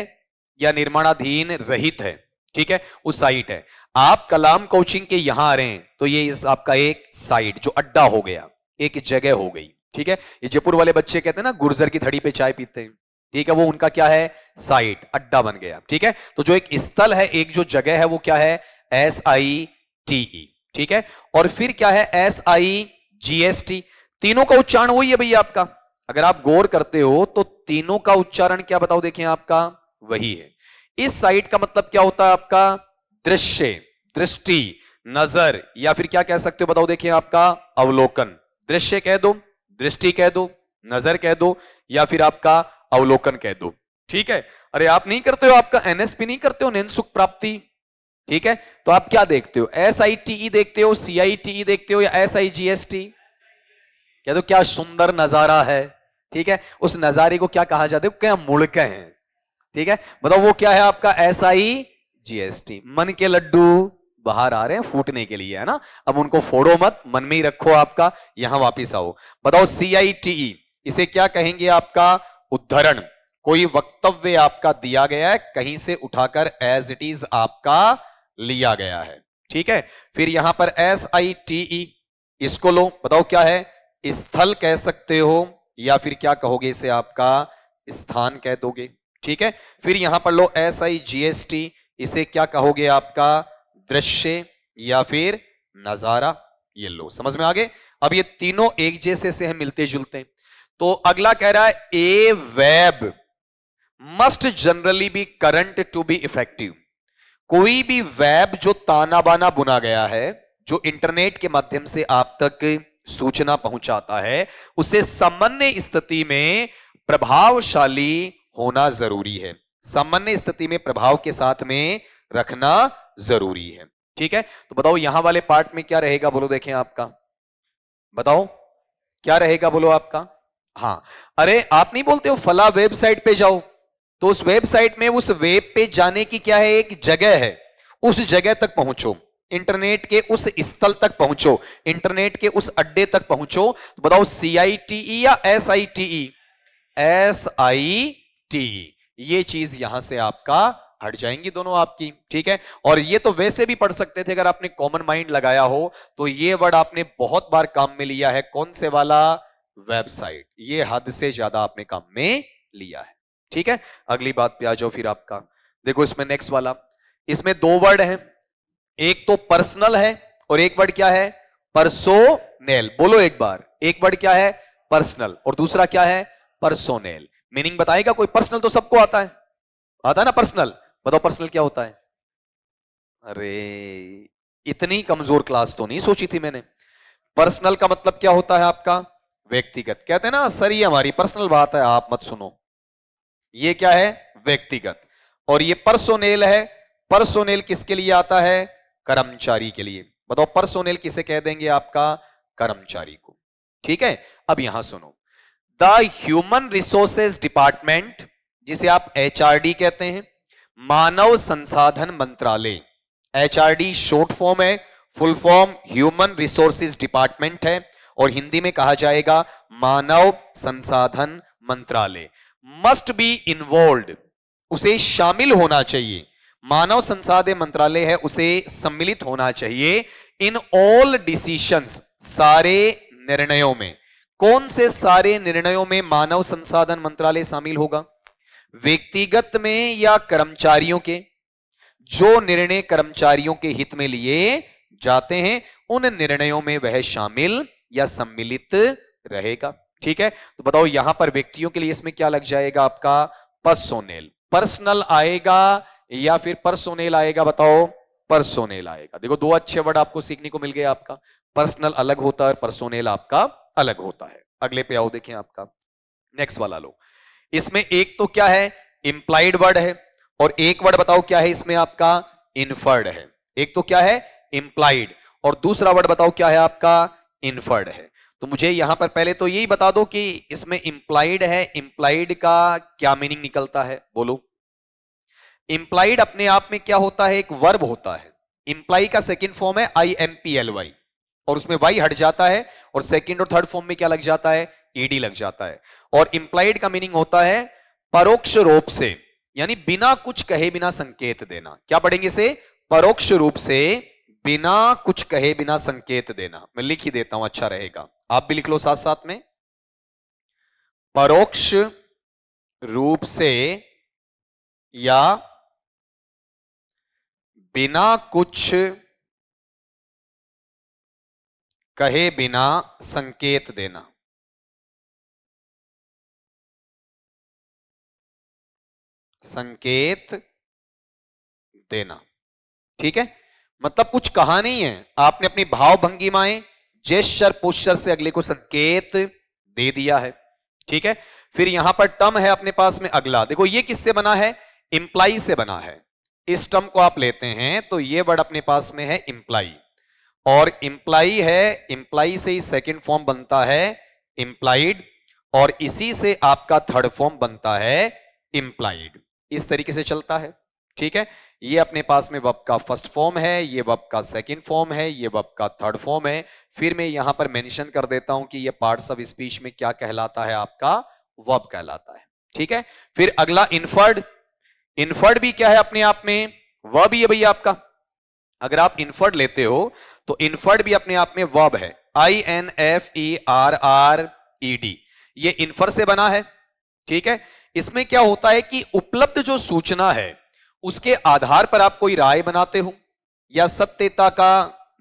या निर्माणाधीन रहित है, ठीक है, वो साइट है। आप कलाम कोचिंग के यहां आ रहे हैं तो ये आपका एक साइट, जो अड्डा हो गया, एक जगह हो गई। ठीक है, ये जयपुर वाले बच्चे कहते हैं ना गुर्जर की धड़ी पे चाय पीते हैं, ठीक है, वो उनका क्या है, साइट, अड्डा बन गया। ठीक है, तो जो एक स्थल है, एक जो जगह है, वो क्या है, SITE। ठीक है, और फिर क्या है, SIGST। तीनों का उच्चारण वही है भैया आपका, अगर आप गौर करते हो तो तीनों का उच्चारण क्या बताओ, देखें आपका वही है। इस साइट का मतलब क्या होता है आपका, दृश्य, दृष्टि, नजर, या फिर क्या कह सकते हो बताओ, देखिए आपका अवलोकन। दृश्य कह दो, दृष्टि कह दो, नजर कह दो, या फिर आपका अवलोकन कह दो। ठीक है, अरे आप नहीं करते हो, आपका NSP नहीं करते हो, नैन सुख प्राप्ति, ठीक है, तो आप क्या देखते हो, SITE देखते हो, CITE देखते हो, या SIGST? क्या तो क्या सुंदर नजारा है, ठीक है, उस नजारे को क्या कहा जाता है, क्या मुड़के हैं। ठीक है, बताओ वो क्या है आपका, SIGST। मन के लड्डू बाहर आ रहे हैं फूटने के लिए, है ना, अब उनको फोड़ो मत, मन में ही रखो, आपका यहां वापिस आओ। बताओ CITE, इसे क्या कहेंगे आपका, उद्धरण। कोई वक्तव्य आपका दिया गया है, कहीं से उठाकर एज इट इज आपका लिया गया है। ठीक है, फिर यहां पर SITE, इसको लो, बताओ क्या है, स्थल कह सकते हो, या फिर क्या कहोगे इसे, आपका स्थान कह दोगे। ठीक है, फिर यहां पर लो SIGST, इसे क्या कहोगे, आपका दृश्य या फिर नजारा। ये लो, समझ में आ गए। अब ये तीनों एक जैसे से हैं, मिलते जुलते। तो अगला कह रहा है a web must generally be current to be effective. कोई भी वेब जो ताना बाना बुना गया है, जो इंटरनेट के माध्यम से आप तक सूचना पहुंचाता है, उसे सामान्य स्थिति में प्रभावशाली होना जरूरी है। सामान्य स्थिति में प्रभाव के साथ में रखना जरूरी है। ठीक है, तो बताओ यहां वाले पार्ट में क्या रहेगा, बोलो देखें आपका, बताओ क्या रहेगा, बोलो आपका। हां, अरे आप नहीं बोलते हो फला वेबसाइट पे जाओ, तो उस वेबसाइट में उस वेब पे जाने की क्या है, एक जगह है, उस जगह तक पहुंचो, इंटरनेट के उस स्थल तक पहुंचो, इंटरनेट के उस अड्डे तक पहुंचो। तो बताओ CITE या SITE? SITE। ये चीज यहां से आपका हट जाएंगी दोनों आपकी। ठीक है, और ये तो वैसे भी पढ़ सकते थे अगर आपने कॉमन माइंड लगाया हो, तो ये वर्ड आपने बहुत बार काम में लिया है। कौन से वाला? वेबसाइट। ये हद से ज्यादा आपने काम में लिया है। ठीक है, अगली बात पे आ जाओ फिर आपका। देखो इसमें नेक्स्ट वाला, इसमें दो वर्ड हैं, एक तो पर्सनल है और एक वर्ड क्या है? पर्सोनेल। बोलो एक बार, एक वर्ड क्या है? पर्सनल, और दूसरा क्या है? पर्सोनेल। मीनिंग बताएगा कोई? पर्सनल तो सबको आता है, आता है ना पर्सनल। बताओ पर्सनल क्या होता है? अरे इतनी कमजोर क्लास तो नहीं सोची थी मैंने। पर्सनल का मतलब क्या होता है आपका? व्यक्तिगत। कहते हैं ना सर ये हमारी पर्सनल बात है, आप मत सुनो। ये क्या है? व्यक्तिगत। और ये पर्सोनेल है। पर्सोनेल किसके लिए आता है? कर्मचारी के लिए। बताओ पर्सोनेल किसे कह देंगे आपका? कर्मचारी को। ठीक है, अब यहां सुनो, द ह्यूमन रिसोर्सेज डिपार्टमेंट, जिसे आप HRD कहते हैं, मानव संसाधन मंत्रालय। HRD शॉर्ट फॉर्म है, full form human resources department है, और हिंदी में कहा जाएगा मानव संसाधन मंत्रालय। मस्ट बी इन्वॉल्व, उसे शामिल होना चाहिए। मानव संसाधन मंत्रालय है, उसे सम्मिलित होना चाहिए। इन ऑल डिसीशंस, सारे निर्णयों में। कौन से सारे निर्णयों में मानव संसाधन मंत्रालय शामिल होगा? व्यक्तिगत में या कर्मचारियों के? जो निर्णय कर्मचारियों के हित में लिए जाते हैं, उन निर्णयों में वह शामिल या सम्मिलित रहेगा। ठीक है, तो बताओ यहां पर व्यक्तियों के लिए इसमें क्या लग जाएगा आपका? पर्सोनेल। पर्सनल आएगा या फिर पर्सोनेल आएगा? बताओ पर्सोनेल आएगा। देखो दो अच्छे वर्ड आपको सीखने को मिल गए आपका। पर्सनल अलग होता है, पर्सोनेल आपका अलग होता है। अगले पे आओ, देखें आपका नेक्स्ट वाला लो। इसमें एक तो क्या है? इंप्लाइड वर्ड है, और एक वर्ड बताओ क्या है इसमें आपका? इन्फर्ड है। एक तो क्या है? इंप्लाइड, और दूसरा वर्ड बताओ क्या है आपका? इन्फर्ड है। तो मुझे यहां पर पहले तो यही बता दो कि इसमें इंप्लाइड है, इंप्लाइड का क्या मीनिंग निकलता है, बोलो। इंप्लाइड अपने आप में क्या होता है? एक वर्ब होता है। इंप्लाई का सेकंड फॉर्म है IMPLY, और उसमें वाई हट जाता है, और सेकंड और थर्ड फॉर्म में क्या लग जाता है? ED लग जाता है। और इंप्लाइड का मीनिंग होता है परोक्ष रूप से, यानी बिना कुछ कहे बिना संकेत देना। क्या पढ़ेंगे इसे? परोक्ष रूप से, बिना कुछ कहे बिना संकेत देना। मैं लिख ही देता हूं, अच्छा रहेगा, आप भी लिख लो साथ साथ में। परोक्ष रूप से या बिना कुछ कहे बिना संकेत देना। संकेत देना। ठीक है, मतलब कुछ कहा नहीं है, आपने अपनी भाव भंगिमाएं, जेस्चर पोस्चर से अगले को संकेत दे दिया है। ठीक है, फिर यहां पर टर्म है अपने पास में अगला। देखो ये किससे बना है? इंप्लाई से बना है। इस टर्म को आप लेते हैं तो ये वर्ड अपने पास में है इंप्लाई, और इंप्लाई है, इंप्लाई से ही सेकंड फॉर्म बनता है इंप्लाइड, और इसी से आपका थर्ड फॉर्म बनता है इंप्लाइड। इस तरीके से चलता है। ठीक है, ये अपने पास में वर्ब का फर्स्ट फॉर्म है, ये वर्ब का सेकंड फॉर्म है, ये वर्ब का थर्ड फॉर्म है। फिर मैं यहां पर मेंशन कर देता हूं कि ये पार्ट्स ऑफ स्पीच में क्या कहलाता है? आपका वर्ब कहलाता है। ठीक है, फिर अगला इन्फर्ड। इन्फर्ड भी क्या है अपने आप में? वर्ब ही है भैया आपका। अगर आप इन्फर्ड लेते हो तो इन्फर्ड भी अपने आप में वर्ब है, INFERRED। ये इन्फर से बना है। ठीक है, इसमें क्या होता है कि उपलब्ध जो सूचना है उसके आधार पर आप कोई राय बनाते हो या सत्यता का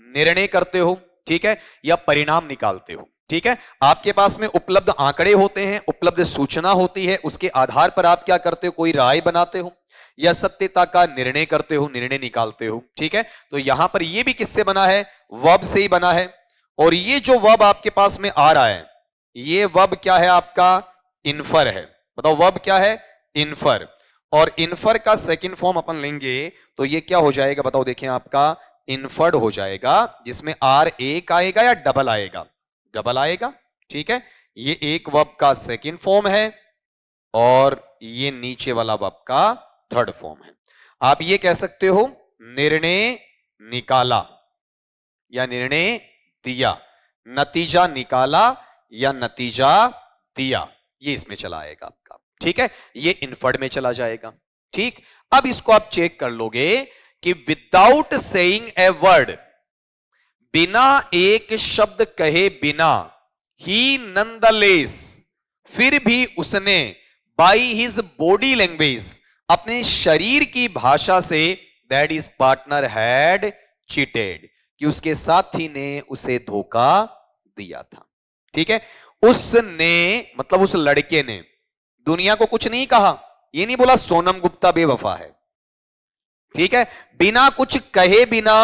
निर्णय करते हो। ठीक है, या परिणाम निकालते हो। ठीक है, आपके पास में उपलब्ध आंकड़े होते हैं, उपलब्ध सूचना होती है, उसके आधार पर आप क्या करते हो, कोई राय बनाते हो या सत्यता का निर्णय करते हो, निर्णय निकालते हो। ठीक है, तो यहां पर ये भी किससे बना है, वर्ब से ही बना है। और ये जो वर्ब आपके पास में आ रहा है, ये वर्ब क्या है आपका, इन्फर है। बताओ वर्ब क्या है, इन्फर। और इन्फर का सेकंड फॉर्म अपन लेंगे तो ये क्या हो जाएगा, बताओ, देखें आपका इन्फर्ड हो जाएगा, जिसमें आर एक आएगा या डबल आएगा, डबल आएगा। ठीक है, ये एक वर्ब का सेकंड फॉर्म है और ये नीचे वाला वर्ब का थर्ड फॉर्म है। आप ये कह सकते हो निर्णय निकाला या निर्णय दिया, नतीजा निकाला या नतीजा दिया, ये इसमें चला आएगा आपका। ठीक है, ये इन्फर्ड में चला जाएगा। ठीक, अब इसको आप चेक कर लोगे कि विदाउट सेइंग ए वर्ड, बिना एक शब्द कहे बिना, ही नंदलेस, फिर भी उसने बाई हिज बॉडी लैंग्वेज, अपने शरीर की भाषा से, that is partner had cheated, कि उसके साथी ने उसे धोखा दिया था। ठीक है, उसने मतलब उस लड़के ने दुनिया को कुछ नहीं कहा, ये नहीं बोला सोनम गुप्ता बेवफा है। ठीक है, बिना कुछ कहे बिना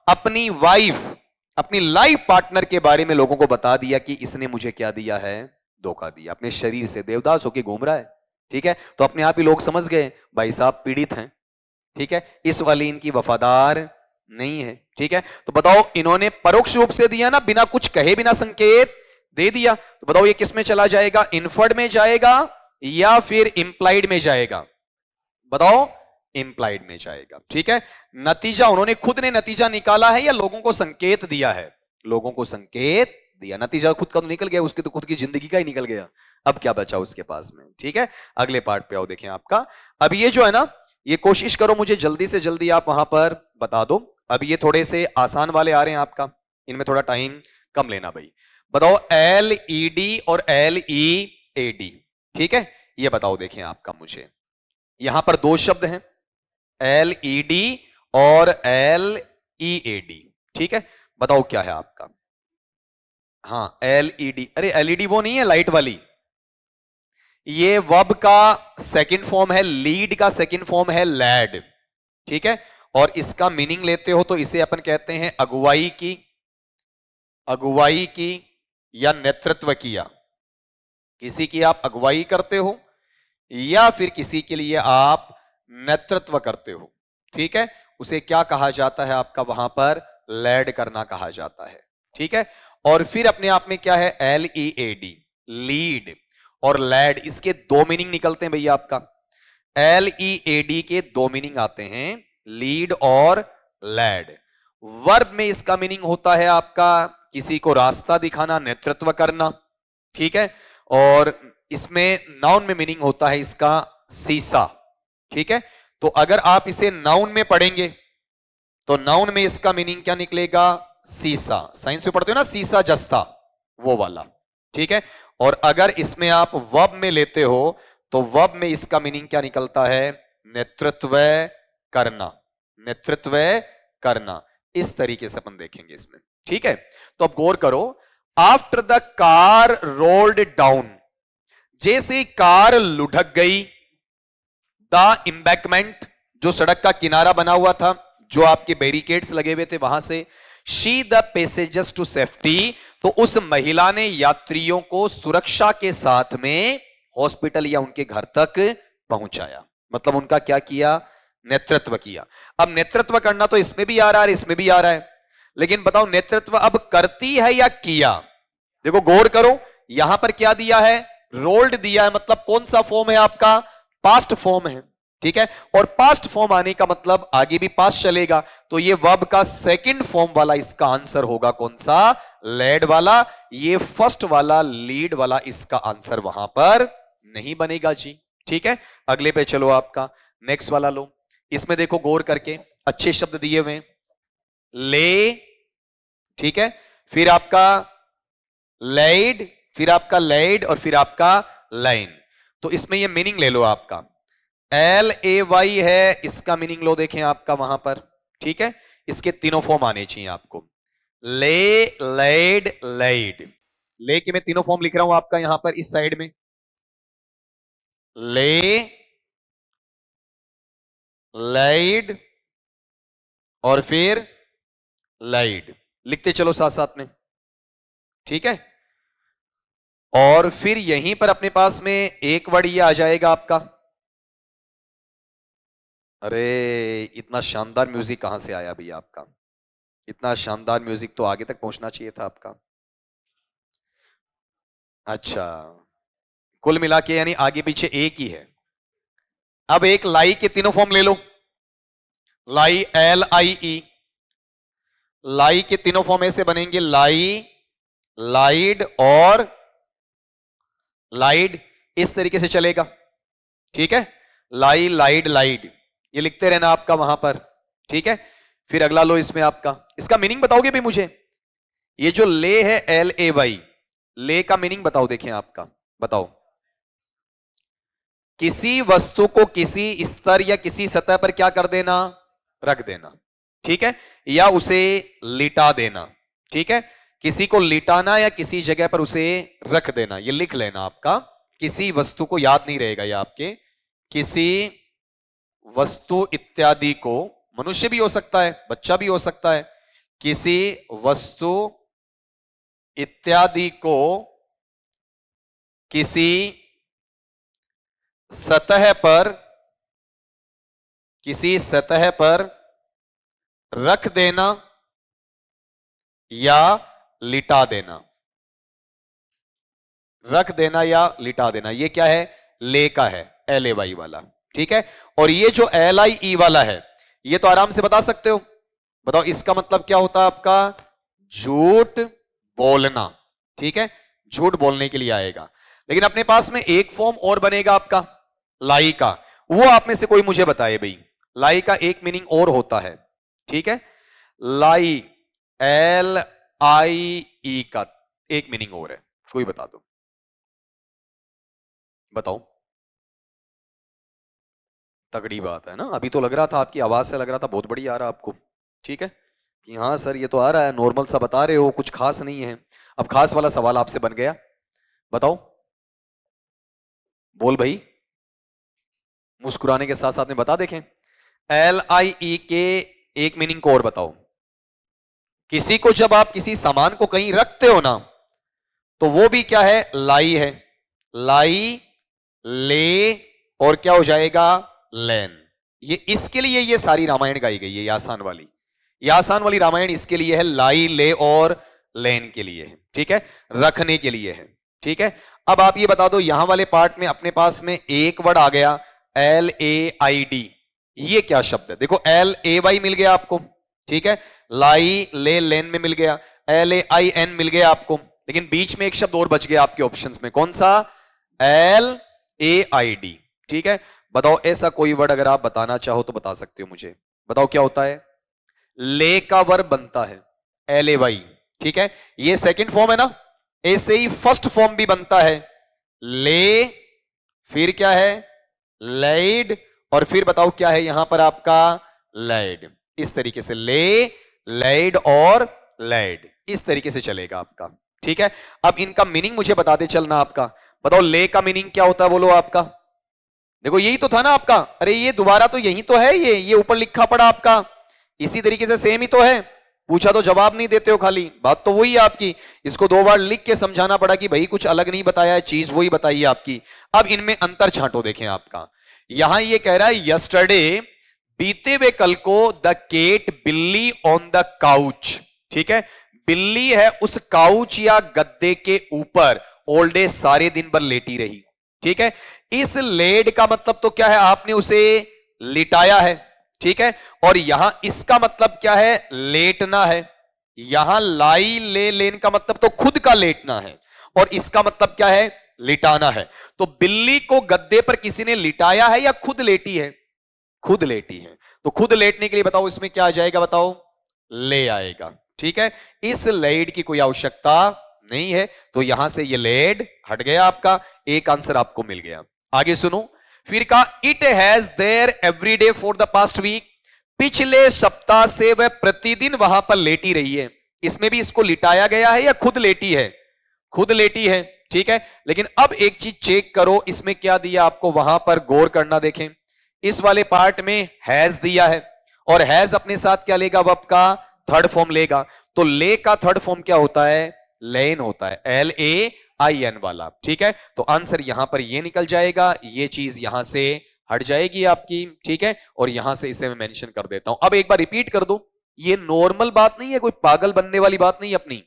अपनी वाइफ, अपनी लाइफ पार्टनर के बारे में लोगों को बता दिया कि इसने मुझे क्या दिया है, धोखा दिया, अपने शरीर से देवदास होके घूम रहा है। ठीक है, तो अपने आप ही लोग समझ गए भाई साहब पीड़ित हैं। ठीक है, इस वाली इनकी वफादार नहीं है। ठीक है, तो बताओ इन्होंने परोक्ष रूप से दिया ना, बिना कुछ कहे बिना संकेत दे दिया, तो बताओ ये किस में चला जाएगा, इन्फर्ड में जाएगा या फिर इंप्लाइड में जाएगा, बताओ, इंप्लाइड में जाएगा। ठीक है, नतीजा उन्होंने खुद ने नतीजा निकाला है या लोगों को संकेत दिया है, लोगों को संकेत दिया, नतीजा खुद का तो निकल गया, उसकी तो खुद की जिंदगी का ही निकल गया, अब क्या बचा उसके पास में। ठीक है, अगले पार्ट पे आओ, देखें आपका अब ये जो है ना, ये कोशिश करो मुझे जल्दी से जल्दी आप वहां पर बता दो। अब ये थोड़े से आसान वाले आ रहे हैं आपका, इनमें थोड़ा टाइम कम लेना भाई। बताओ LED और LEAD। ठीक है, ये बताओ, देखें आपका मुझे यहां पर दो शब्द हैं, LED और LEAD। ठीक है, बताओ क्या है आपका, हाँ LED, अरे LED वो नहीं है लाइट वाली, ये वर्ब का सेकंड फॉर्म है, लीड का सेकंड फॉर्म है लैड। ठीक है, और इसका मीनिंग लेते हो तो इसे अपन कहते हैं अगुवाई की, अगुवाई की या नेतृत्व किया, किसी की आप अगुवाई करते हो या फिर किसी के लिए आप नेतृत्व करते हो। ठीक है, उसे क्या कहा जाता है आपका, वहां पर लैड करना कहा जाता है। ठीक है, और फिर अपने आप में क्या है, LEAD, लीड और लैड, इसके दो मीनिंग निकलते हैं भैया आपका। LEAD के दो मीनिंग आते हैं, लीड और लैड। वर्ब में इसका मीनिंग होता है आपका किसी को रास्ता दिखाना, नेतृत्व करना। ठीक है, और इसमें नाउन में मीनिंग होता है इसका सीसा। ठीक है, तो अगर आप इसे नाउन में पढ़ेंगे तो नाउन में इसका मीनिंग क्या निकलेगा, सीसा, साइंस में पढ़ते हो ना सीसा जस्ता, वो वाला। ठीक है, और अगर इसमें आप वर्ब में लेते हो तो वर्ब में इसका मीनिंग क्या निकलता है, नेतृत्व करना, नेतृत्व करना। इस तरीके से अपन देखेंगे इसमें। ठीक है, तो अब गौर करो, after the car rolled down, जैसे कार लुढ़क गई, द एम्बैंकमेंट, जो सड़क का किनारा बना हुआ था, जो आपके बैरिकेड्स लगे हुए थे वहां से, she the passengers to safety, तो उस महिला ने यात्रियों को सुरक्षा के साथ में हॉस्पिटल या उनके घर तक पहुंचाया, मतलब उनका क्या किया, नेतृत्व किया। अब नेतृत्व करना तो इसमें भी आ रहा है, इसमें भी आ रहा है, लेकिन बताओ नेतृत्व अब करती है या किया। देखो गौर करो, यहां पर क्या दिया है, रोल्ड दिया है, मतलब कौन सा फॉर्म है आपका, पास्ट फॉर्म है। ठीक है, और पास्ट फॉर्म आने का मतलब आगे भी पास्ट चलेगा, तो ये वर्ब का सेकंड फॉर्म वाला इसका आंसर होगा कौन सा, लेड वाला। ये फर्स्ट वाला लीड वाला इसका आंसर वहां पर नहीं बनेगा जी। ठीक है, अगले पे चलो, आपका नेक्स्ट वाला लो, इसमें देखो गौर करके, अच्छे शब्द दिए हुए, ले, ठीक है, फिर आपका लेड, फिर आपका लेड और फिर आपका लाइन। तो इसमें ये मीनिंग ले लो आपका, LAY है, इसका मीनिंग लो, देखें आपका वहां पर। ठीक है, इसके तीनों फॉर्म आने चाहिए आपको, ले, लेड, लेड। ले के मैं तीनों फॉर्म लिख रहा हूं आपका यहां पर इस साइड में, ले, लेड और फिर लाइड, लिखते चलो साथ साथ में, ठीक है। और फिर यहीं पर अपने पास में एक वर्ड ये आ जाएगा आपका, अरे इतना शानदार म्यूजिक कहां से आया भैया आपका, इतना शानदार म्यूजिक तो आगे तक पहुंचना चाहिए था आपका। अच्छा, कुल मिला के यानी आगे पीछे एक ही है। अब एक लाई के तीनों फॉर्म ले लो, लाई, एल आई ई, लाई के तीनों फॉर्म ऐसे बनेंगे, लाई, लाइड और लाइड, इस तरीके से चलेगा, ठीक है। लाई, लाइड, लाइड, ये लिखते रहना आपका वहां पर, ठीक है। फिर अगला लो इसमें आपका, इसका मीनिंग बताओगे भी मुझे, ये जो ले है एल ए वाई, ले का मीनिंग बताओ, देखें आपका, बताओ। किसी वस्तु को किसी स्तर या किसी सतह पर क्या कर देना, रख देना, ठीक है, या उसे लिटा देना, ठीक है। किसी को लिटाना या किसी जगह पर उसे रख देना, ये लिख लेना आपका। किसी वस्तु को, याद नहीं रहेगा ये आपके, किसी वस्तु इत्यादि को, मनुष्य भी हो सकता है, बच्चा भी हो सकता है, किसी वस्तु इत्यादि को किसी सतह पर, किसी सतह पर रख देना या लिटा देना, रख देना या लिटा देना, ये क्या है, ले का है, एल ए वाई वाला, ठीक है। और ये जो एल आई ई वाला है, ये तो आराम से बता सकते हो, बताओ इसका मतलब क्या होता है आपका, झूठ बोलना, ठीक है, झूठ बोलने के लिए आएगा। लेकिन अपने पास में एक फॉर्म और बनेगा आपका लाई का, वो आप में से कोई मुझे बताए भाई, लाई का एक मीनिंग और होता है, ठीक है। लाई, एल आई ई का एक मीनिंग और है, कोई बता दो, बताओ। तगड़ी बात है ना, अभी तो लग रहा था आपकी आवाज से लग रहा था बहुत बढ़िया आ रहा आपको, ठीक है, कि हाँ सर ये तो आ रहा है, नॉर्मल सा बता रहे हो, कुछ खास नहीं है। अब खास वाला सवाल आपसे बन गया, बताओ, बोल भाई, मुस्कुराने के साथ साथ में बता देखें। एल आई ई के एक मीनिंग को और बताओ। किसी को जब आप किसी सामान को कहीं रखते हो ना, तो वो भी क्या है, लाई है, लाई, ले और क्या हो जाएगा, लैन। ये इसके लिए ये सारी रामायण गाई गई है, ये आसान वाली, ये आसान वाली रामायण इसके लिए है, लाई, ले और लैन के लिए है, ठीक है, रखने के लिए है, ठीक है। अब आप ये बता दो, यहां वाले पार्ट में अपने पास में एक वर्ड आ गया, एल ए आई डी, ये क्या शब्द है, देखो एल ए वाई मिल गया आपको, ठीक है, लाई, ले, लेन में मिल गया, एल ए आई एन मिल गया आपको, लेकिन बीच में एक शब्द और बच गया आपके ऑप्शंस में, कौन सा, एल ए आई डी, ठीक है। बताओ ऐसा कोई वर्ड अगर आप बताना चाहो तो बता सकते हो मुझे, बताओ क्या होता है, ले का वर्ब बनता है एल ए वाई, ठीक है, ये सेकंड फॉर्म है ना, ऐसे ही फर्स्ट फॉर्म भी बनता है, ले, फिर क्या है, लेड, और फिर बताओ क्या है यहां पर आपका, लेड, इस तरीके से ले, लेड और लेड, इस तरीके से चलेगा आपका, ठीक है। अब इनका मीनिंग मुझे बताते चलना आपका, बताओ ले का मीनिंग क्या होता है, बोलो आपका, देखो यही तो था ना आपका, अरे ये दोबारा तो यही तो है, ये ऊपर लिखा पड़ा आपका, इसी तरीके से सेम ही तो है, पूछा तो जवाब नहीं देते हो, खाली बात तो वही है आपकी, इसको दो बार लिख के समझाना पड़ा कि भाई कुछ अलग नहीं बताया है, चीज वही बताई है आपकी। अब इनमें अंतर छांटो, देखें आपका, यहां ये कह रहा है यस्टरडे, बीते हुए कल को, द केट, बिल्ली, ऑन द काउच, ठीक है, बिल्ली है उस काउच या गद्दे के ऊपर ऑल डे, सारे दिन भर लेटी रही, ठीक है। इस लेड का मतलब तो क्या है, आपने उसे लिटाया है, ठीक है, और यहां इसका मतलब क्या है, लेटना है, यहां लाई, ले, लेन का मतलब तो खुद का लेटना है, और इसका मतलब क्या है, लिटाना है। तो बिल्ली को गद्दे पर किसी ने लिटाया है या खुद लेटी है, खुद लेटी है, तो खुद लेटने के लिए बताओ इसमें क्या आ जाएगा, बताओ, ले आएगा, ठीक है। इस लेड की कोई आवश्यकता नहीं है, तो यहां से ये लेड हट गया आपका, एक आंसर आपको मिल गया। आगे सुनो, फिर कहा, it has there every day for the past week, पिछले सप्ताह से वह प्रतिदिन वहां पर लेटी रही है, इसमें भी इसको लिटाया गया है या खुद लेटी है? खुद लेटी है, ठीक है। लेकिन अब एक चीज चेक करो, इसमें क्या दिया आपको, वहां पर गौर करना। देखें इस वाले पार्ट में हैज दिया है, और हैज अपने साथ क्या लेगा, वर्ब का थर्ड फॉर्म लेगा। तो ले का थर्ड फॉर्म क्या होता है, लेन होता है, LAIN वाला, ठीक है। तो आंसर यहां पर ये निकल जाएगा, ये चीज यहां से हट जाएगी आपकी, ठीक है। और यहां से इसे मैं मेंशन कर देता हूं। अब एक बार रिपीट कर दो, ये नॉर्मल बात नहीं है, कोई पागल बनने वाली बात नहीं अपनी।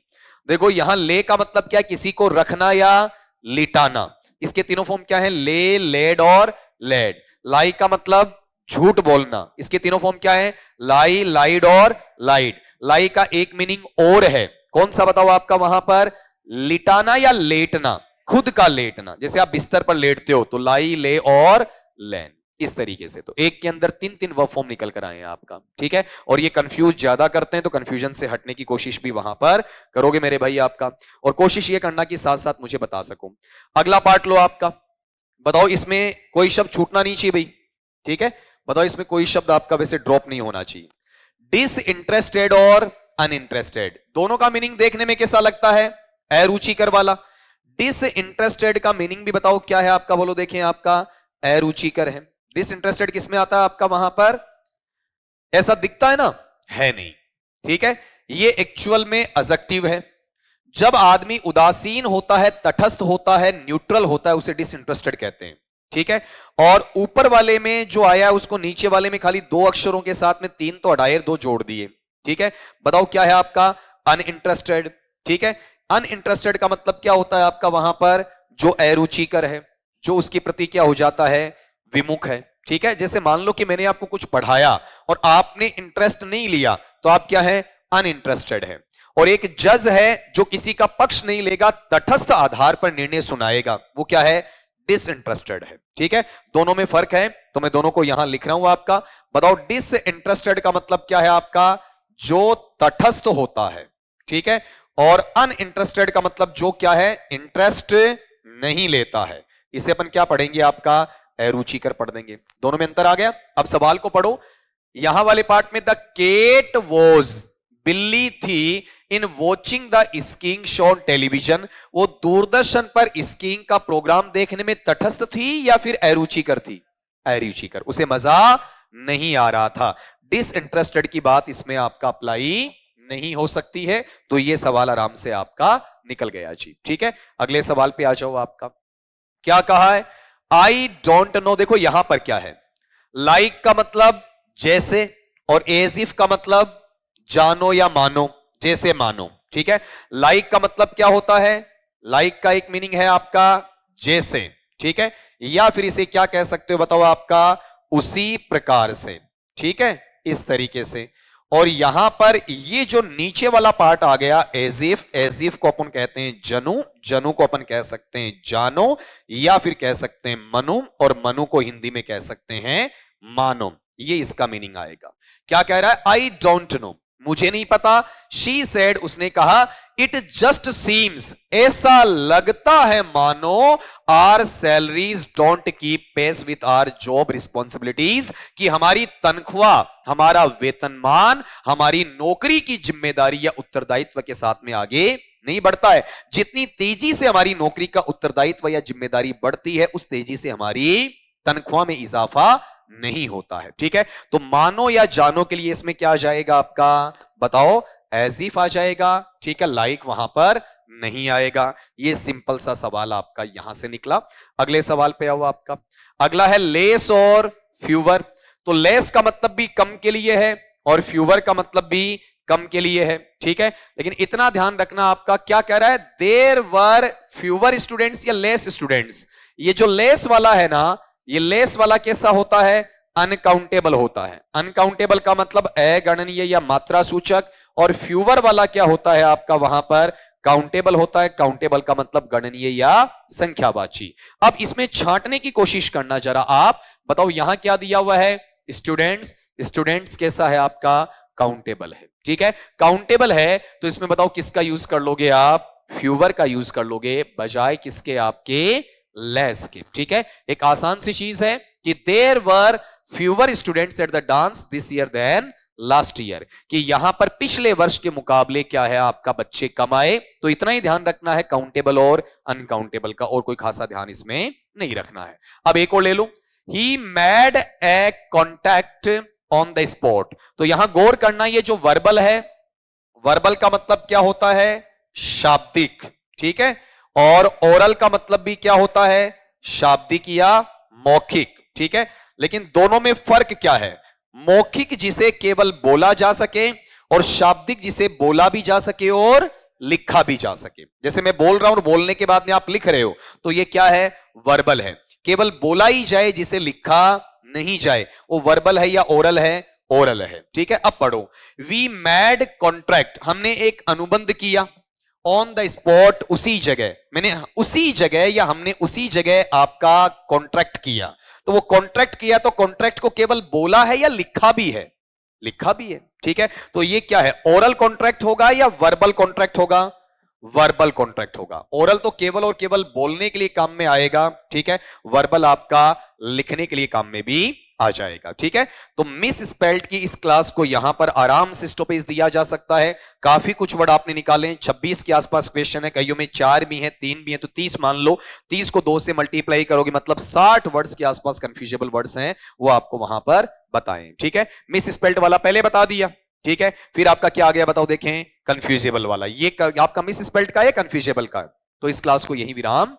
देखो यहां ले का मतलब क्या है, किसी को रखना या लिटाना। इसके तीनों फॉर्म क्या है, ले, लेड और लेड। लाई का मतलब झूठ बोलना, इसके तीनों फॉर्म क्या है, लाई, लाइड और लाइड। लाई का एक मीनिंग और है, कौन सा बताओ आपका, वहां पर लिटाना या लेटना, खुद का लेटना। जैसे आप बिस्तर पर लेटते हो तो लाई, ले और लैन, इस तरीके से। तो एक के अंदर तीन तीन वर्ब फॉर्म निकल कर आए हैं आपका, ठीक है। और ये कंफ्यूज ज्यादा करते हैं, तो कंफ्यूजन से हटने की कोशिश भी वहां पर करोगे मेरे भाई आपका। और कोशिश ये करना कि साथ साथ मुझे बता सको। अगला पार्ट लो आपका, बताओ इसमें कोई शब्द छूटना नहीं चाहिए भाई, ठीक है। बताओ इसमें कोई शब्द आपका वैसे ड्रॉप नहीं होना चाहिए। डिसइंटरेस्टेड और अनइंटरेस्टेड, दोनों का मीनिंग देखने में कैसा लगता है, अरुचिकर वाला। डिसइंटरेस्टेड का मीनिंग भी बताओ क्या है आपका, बोलो देखें आपका अरुचिकर है। डिसइंटरेस्टेड किसमें आता है आपका, वहां पर ऐसा दिखता है ना, है नहीं, ठीक है। ये एक्चुअल में एडजेक्टिव है। जब आदमी उदासीन होता है, तटस्थ होता है, न्यूट्रल होता है, उसे डिसइंटरेस्टेड कहते हैं, ठीक है। और ऊपर वाले में जो आया है उसको नीचे वाले में खाली दो अक्षरों के साथ में तीन तो हटाए, दो जोड़ दिए, ठीक है। बताओ क्या है आपका, अनइंटरेस्टेड, ठीक है। अनइंटरेस्टेड का मतलब क्या होता है आपका, वहां पर जो अरुचिकर है, जो उसके प्रति क्या हो जाता है, विमुख है, ठीक है। जैसे मान लो कि मैंने आपको कुछ पढ़ाया और आपने इंटरेस्ट नहीं लिया, तो आप क्या है, अनइंटरेस्टेड है। और एक जज है जो किसी का पक्ष नहीं लेगा, तटस्थ आधार पर निर्णय सुनाएगा, वो क्या है, डिसइंटरेस्टेड है, ठीक है। दोनों में फर्क है, तो मैं दोनों को यहां लिख रहा हूं आपका। बताओ डिसइंटरेस्टेड का मतलब क्या है आपका, जो तटस्थ होता है, ठीक है। और अनइंटरेस्टेड का मतलब जो क्या है, इंटरेस्ट नहीं लेता है। इसे अपन क्या पढ़ेंगे आपका, अरुचिकर पढ़ देंगे। दोनों में अंतर आ गया। अब सवाल को पढ़ो, यहां वाले पार्ट में द केट वॉज, बिल्ली थी, in watching the skiing show on television, वो दूरदर्शन पर स्कीइंग का प्रोग्राम देखने में तटस्थ थी या फिर अरुचिकर थी, अरुचिकर, उसे मजा नहीं आ रहा था। डिसइंटरेस्टेड की बात इसमें आपका अप्लाई नहीं हो सकती है। तो ये सवाल आराम से आपका निकल गया जी, ठीक है। अगले सवाल पे आ जाओ आपका, क्या कहा है, आई डोंट नो। देखो यहां पर क्या है, लाइक का मतलब जैसे, और एज इफ का मतलब जानो या मानो, जैसे मानो, ठीक है। लाइक का मतलब क्या होता है, लाइक का एक मीनिंग है आपका जैसे, ठीक है। या फिर इसे क्या कह सकते हो बताओ आपका, उसी प्रकार से, ठीक है, इस तरीके से। और यहां पर ये जो नीचे वाला पार्ट आ गया, एजिफ, एजिफ को अपन कहते हैं जनु, जनु को अपन कह सकते हैं जानो, या फिर कह सकते हैं मनु, और मनु को हिंदी में कह सकते हैं मानो। ये इसका मीनिंग आएगा। क्या कह रहा है, आई डोंट नो, मुझे नहीं पता। शी सेड, उसने कहा, इट जस्ट सीम्स, ऐसा लगता है मानो, our salaries don't keep pace with our job responsibilities, कि हमारी तनख्वाह, हमारा वेतनमान, हमारी नौकरी की जिम्मेदारी या उत्तरदायित्व के साथ में आगे नहीं बढ़ता है। जितनी तेजी से हमारी नौकरी का उत्तरदायित्व या जिम्मेदारी बढ़ती है, उस तेजी से हमारी तनख्वाह में इजाफा नहीं होता है, ठीक है। तो मानो या जानो के लिए इसमें क्या आ जाएगा आपका, बताओ, एज इफ आ जाएगा, ठीक है। लाइक वहां पर नहीं आएगा। ये सिंपल सा सवाल आपका यहां से निकला। अगले सवाल पे आओ आपका, अगला है लेस और फ्यूवर। तो लेस का मतलब भी कम के लिए है, और फ्यूवर का मतलब भी कम के लिए है, ठीक है। लेकिन इतना ध्यान रखना आपका, क्या कह रहा है, देयर वर फ्यूवर स्टूडेंट्स या लेस स्टूडेंट्स। ये जो लेस वाला है ना, ये लेस वाला कैसा होता है, अनकाउंटेबल होता है। अनकाउंटेबल का मतलब अगणनीय या मात्रा सूचक, और फ्यूवर वाला क्या होता है आपका, वहां पर काउंटेबल होता है। काउंटेबल का मतलब गणनीय या संख्यावाची। अब इसमें छांटने की कोशिश करना जरा आप, बताओ यहां क्या दिया हुआ है, स्टूडेंट्स, स्टूडेंट्स कैसा है आपका, काउंटेबल है, ठीक है। काउंटेबल है तो इसमें बताओ किसका यूज कर लोगे आप, फ्यूवर का यूज कर लोगे, बजाय किसके, आपके लेस के, ठीक है। एक आसान सी चीज है कि there were fewer students at the dance this year than last year, कि यहां पर पिछले वर्ष के मुकाबले क्या है आपका बच्चे कम आए। तो इतना ही ध्यान रखना है काउंटेबल और अनकाउंटेबल का, और कोई खासा ध्यान इसमें नहीं रखना है। अब एक और ले लो, he made a contact on the spot. तो यहां गौर करना, ये जो वर्बल है, वर्बल का मतलब क्या होता है, शाब्दिक, ठीक है, और ओरल का मतलब भी क्या होता है, शाब्दिक या मौखिक, ठीक है। लेकिन दोनों में फर्क क्या है, मौखिक जिसे केवल बोला जा सके, और शाब्दिक जिसे बोला भी जा सके और लिखा भी जा सके। जैसे मैं बोल रहा हूं, बोलने के बाद में आप लिख रहे हो, तो ये क्या है, वर्बल है। केवल बोला ही जाए, जिसे लिखा नहीं जाए, वो वर्बल है या ओरल है, ओरल है, ठीक है। अब पढ़ो, वी मैड कॉन्ट्रैक्ट, हमने एक अनुबंध किया, ऑन द स्पॉट, उसी जगह, मैंने उसी जगह या हमने उसी जगह आपका कॉन्ट्रैक्ट किया। तो वो कॉन्ट्रैक्ट किया, तो कॉन्ट्रैक्ट को केवल बोला है या लिखा भी है, लिखा भी है, ठीक है। तो ये क्या है, ओरल कॉन्ट्रैक्ट होगा या वर्बल कॉन्ट्रैक्ट होगा, वर्बल कॉन्ट्रैक्ट होगा। ओरल तो केवल और केवल बोलने के लिए काम में आएगा, ठीक है। वर्बल आपका लिखने के लिए काम में भी आ जाएगा, ठीक है। तो मिस स्पेल्ड की इस क्लास को यहां पर आराम से स्टॉपेज दिया जा सकता है। काफी कुछ वर्ड आपने निकाले, 26 के आसपास क्वेश्चन है, कईयों में 4 भी हैं, 3 भी हैं, तो 30 मान लो। 30 को 2 से मल्टीप्लाई करोगे, मतलब 60 वर्ड्स के आसपास कंफ्यूजेबल वर्ड्स हैं, वो आपको वहां पर बताएं, ठीक है। मिस स्पेल्ड वाला पहले बता दिया, ठीक है। फिर आपका क्या आ गया बताओ, देखें, कंफ्यूजेबल वाला। ये आपका मिस स्पेल्ड का है, कंफ्यूजेबल का है। तो इस क्लास को यही विराम